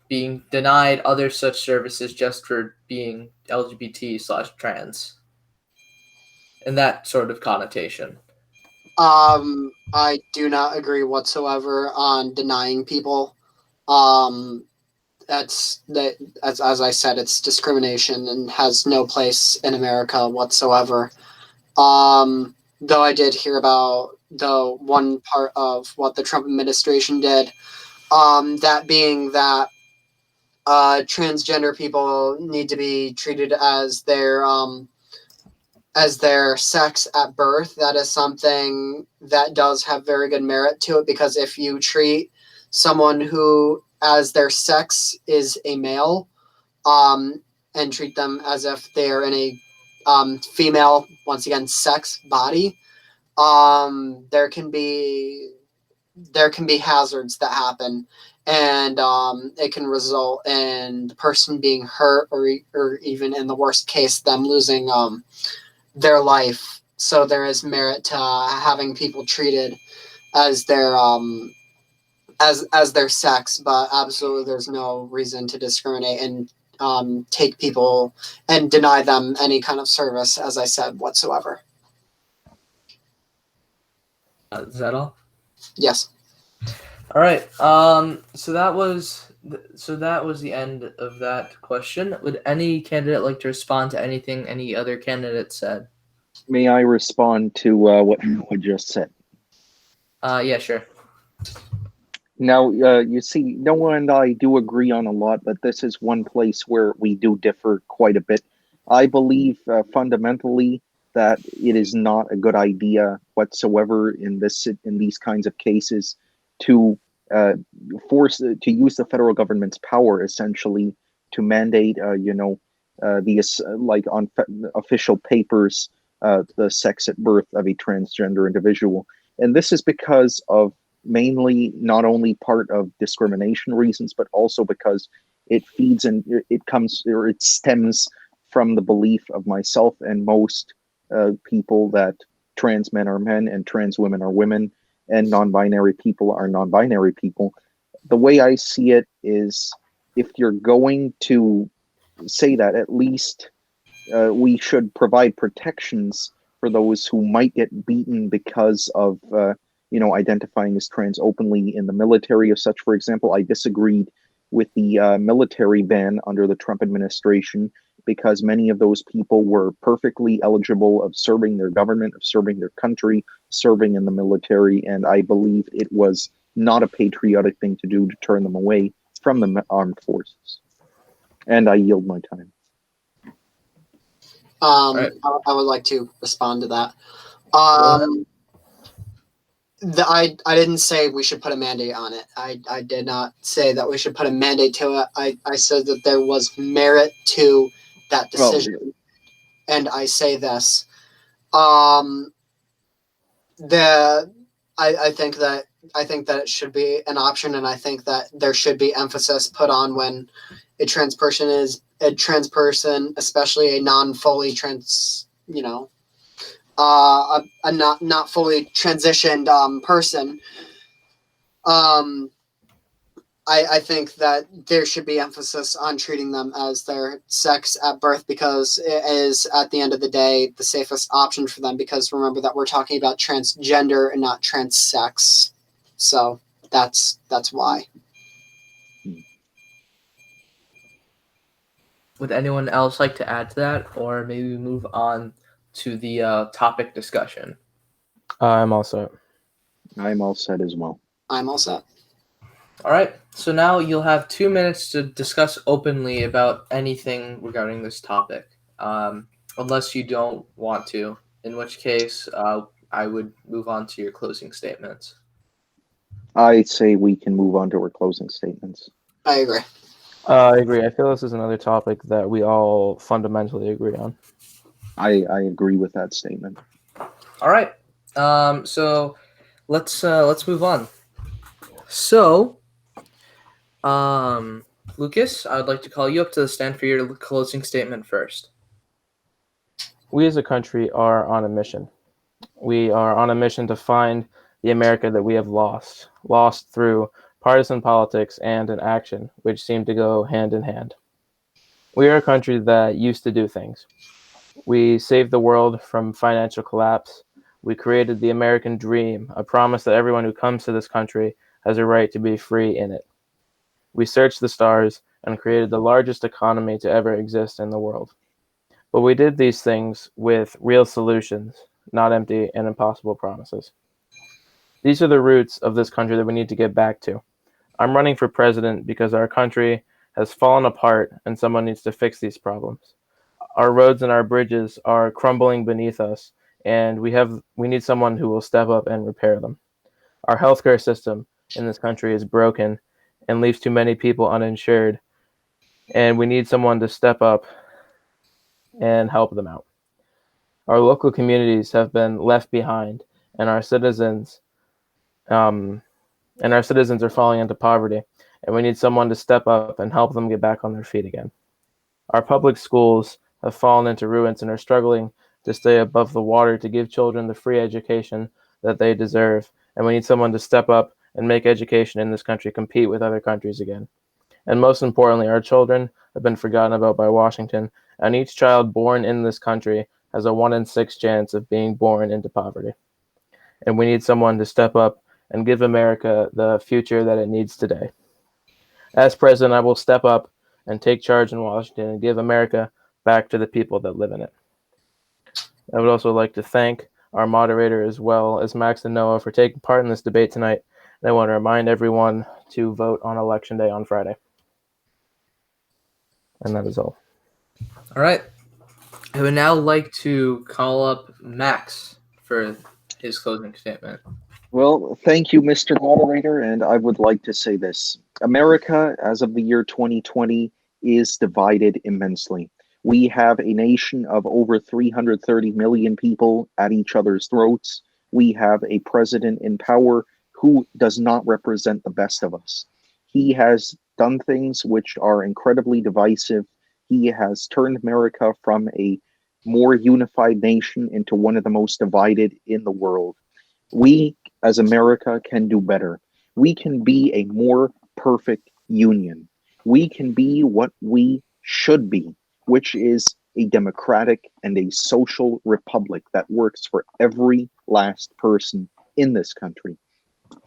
being denied other such services just for being LGBT/trans, in that sort of connotation. I do not agree whatsoever on denying people. As I said, it's discrimination and has no place in America whatsoever. Though I did hear about the one part of what the Trump administration did, that being that transgender people need to be treated as their as their sex at birth, that is something that does have very good merit to it, because if you treat someone who as their sex is a male, and treat them as if they're in a female, once again, sex body, there can be hazards that happen, and it can result in the person being hurt, or even in the worst case, them losing their life. So there is merit to having people treated as their as their sex, but absolutely there's no reason to discriminate and take people and deny them any kind of service, as I said, whatsoever. Is that all? Yes. All right. So that was the end of that question. Would any candidate like to respond to anything any other candidate said? May I respond to what Noah just said? Yeah, sure. Now, you see, Noah and I do agree on a lot, but this is one place where we do differ quite a bit. I believe fundamentally that it is not a good idea whatsoever in these kinds of cases to to use the federal government's power essentially to mandate, like on official papers, the sex at birth of a transgender individual, and this is because of mainly not only part of discrimination reasons, but also because it feeds and it stems from the belief of myself and most people that trans men are men and trans women are women and non-binary people are non-binary people. The way I see it is, if you're going to say that, at least we should provide protections for those who might get beaten because of identifying as trans openly in the military or such. For example, I disagreed with the military ban under the Trump administration because many of those people were perfectly eligible of serving their government, of serving their country, serving in the military, and I believe it was not a patriotic thing to do to turn them away from the armed forces. And I yield my time. Right. I would like to respond to that. I didn't say we should put a mandate on it. I did not say that we should put a mandate to it. I said that there was merit to that decision. Well, and I say this. I think that it should be an option, and I think that there should be emphasis put on when a trans person, especially a non-fully trans, a not fully transitioned person. I think that there should be emphasis on treating them as their sex at birth, because it is, at the end of the day, the safest option for them, because remember that we're talking about transgender and not trans sex. So that's why. Would anyone else like to add to that, or maybe move on to the topic discussion? I'm all set. I'm all set as well. I'm all set. All right. So now you'll have 2 minutes to discuss openly about anything regarding this topic, unless you don't want to, in which case I would move on to your closing statements. I say we can move on to our closing statements. I agree. I agree. I feel this is another topic that we all fundamentally agree on. I agree with that statement. All right. So let's move on. So, Lucas, I would like to call you up to the stand for your closing statement first. We as a country are on a mission. We are on a mission to find the America that we have lost through partisan politics and an action which seem to go hand in hand. We are a country that used to do things. We saved the world from financial collapse. We created the American dream, a promise that everyone who comes to this country has a right to be free in it. We searched the stars and created the largest economy to ever exist in the world. But we did these things with real solutions, not empty and impossible promises. These are the roots of this country that we need to get back to. I'm running for president because our country has fallen apart and someone needs to fix these problems. Our roads and our bridges are crumbling beneath us, and we need someone who will step up and repair them. Our healthcare system in this country is broken and leaves too many people uninsured, and we need someone to step up and help them out. Our local communities have been left behind, and our citizens are falling into poverty, and we need someone to step up and help them get back on their feet again. Our public schools have fallen into ruins and are struggling to stay above the water to give children the free education that they deserve, and we need someone to step up and make education in this country compete with other countries again. And most importantly, our children have been forgotten about by Washington, and each child born in this country has a 1 in 6 chance of being born into poverty. And we need someone to step up and give America the future that it needs today. As president, I will step up and take charge in Washington and give America back to the people that live in it. I would also like to thank our moderator as well as Max and Noah for taking part in this debate tonight. And I want to remind everyone to vote on Election Day on Friday. And that is all. All right. I would now like to call up Max for his closing statement. Well, thank you, Mr. Moderator, and I would like to say this. America, as of the year 2020, is divided immensely. We have a nation of over 330 million people at each other's throats. We have a president in power who does not represent the best of us. He has done things which are incredibly divisive. He has turned America from a more unified nation into one of the most divided in the world. We, as America, can do better. We can be a more perfect union. We can be what we should be, which is a democratic and a social republic that works for every last person in this country.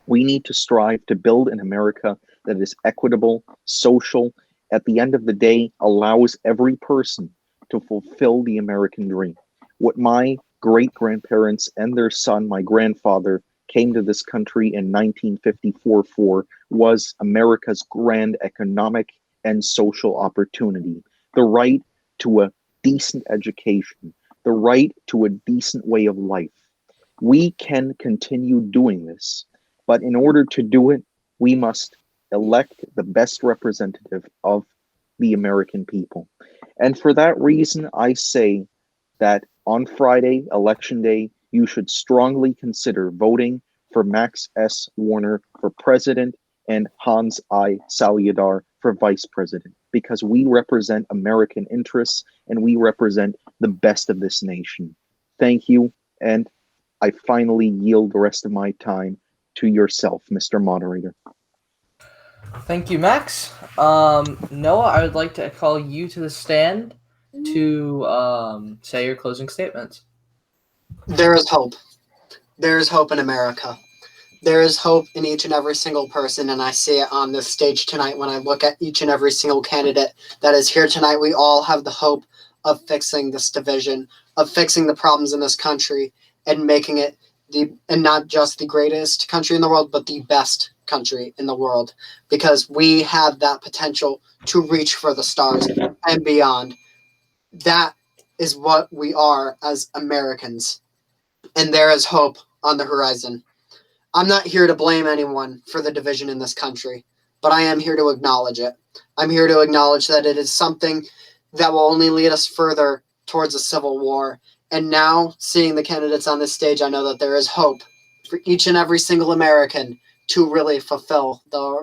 We need to strive to build an America that is equitable, social, at the end of the day, allows every person to fulfill the American dream. What my great-grandparents and their son, my grandfather, came to this country in 1954 for was America's grand economic and social opportunity. The right to a decent education, the right to a decent way of life. We can continue doing this, but in order to do it, we must elect the best representative of the American people. And for that reason, I say that on Friday, Election Day, you should strongly consider voting for Max S. Warner for president and Hans I. Salazar for vice president, because we represent American interests and we represent the best of this nation. Thank you, and I finally yield the rest of my time to yourself, Mr. Moderator. Thank you, Max. Noah, I would like to call you to the stand to say your closing statements. There is hope. There is hope in America. There is hope in each and every single person, and I see it on this stage tonight when I look at each and every single candidate that is here tonight. We all have the hope of fixing this division, of fixing the problems in this country, and making it and not just the greatest country in the world, but the best country in the world, because we have that potential to reach for the stars and beyond. That is what we are as Americans, and there is hope on the horizon. I'm not here to blame anyone for the division in this country, but I am here to acknowledge it. I'm here to acknowledge that it is something that will only lead us further towards a civil war. And now, seeing the candidates on this stage, I know that there is hope for each and every single American to really fulfill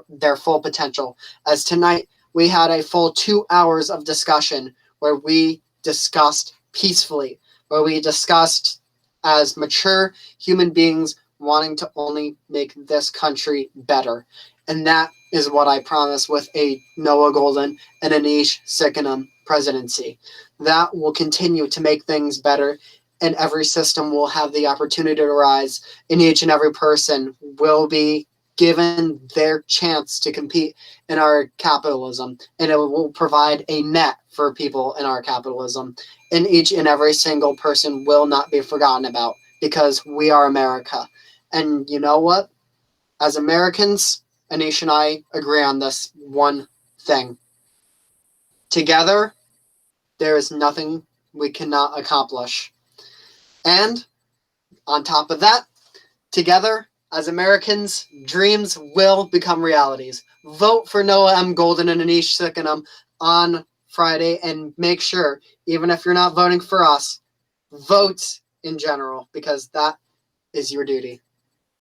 their full potential. As tonight, we had a full 2 hours of discussion where we discussed peacefully, where we discussed as mature human beings wanting to only make this country better. And that is what I promise with a Noah Golden and Anish Sikkanam presidency. That will continue to make things better, and every system will have the opportunity to rise, and each and every person will be given their chance to compete in our capitalism, and it will provide a net for people in our capitalism. And each and every single person will not be forgotten about, because we are America. And you know what? As Americans, Anish and I agree on this one thing. Together, there is nothing we cannot accomplish. And on top of that, together as Americans, dreams will become realities. Vote for Noah M. Golden and Anish Sikkanam on Friday, and make sure, even if you're not voting for us, vote in general, because that is your duty.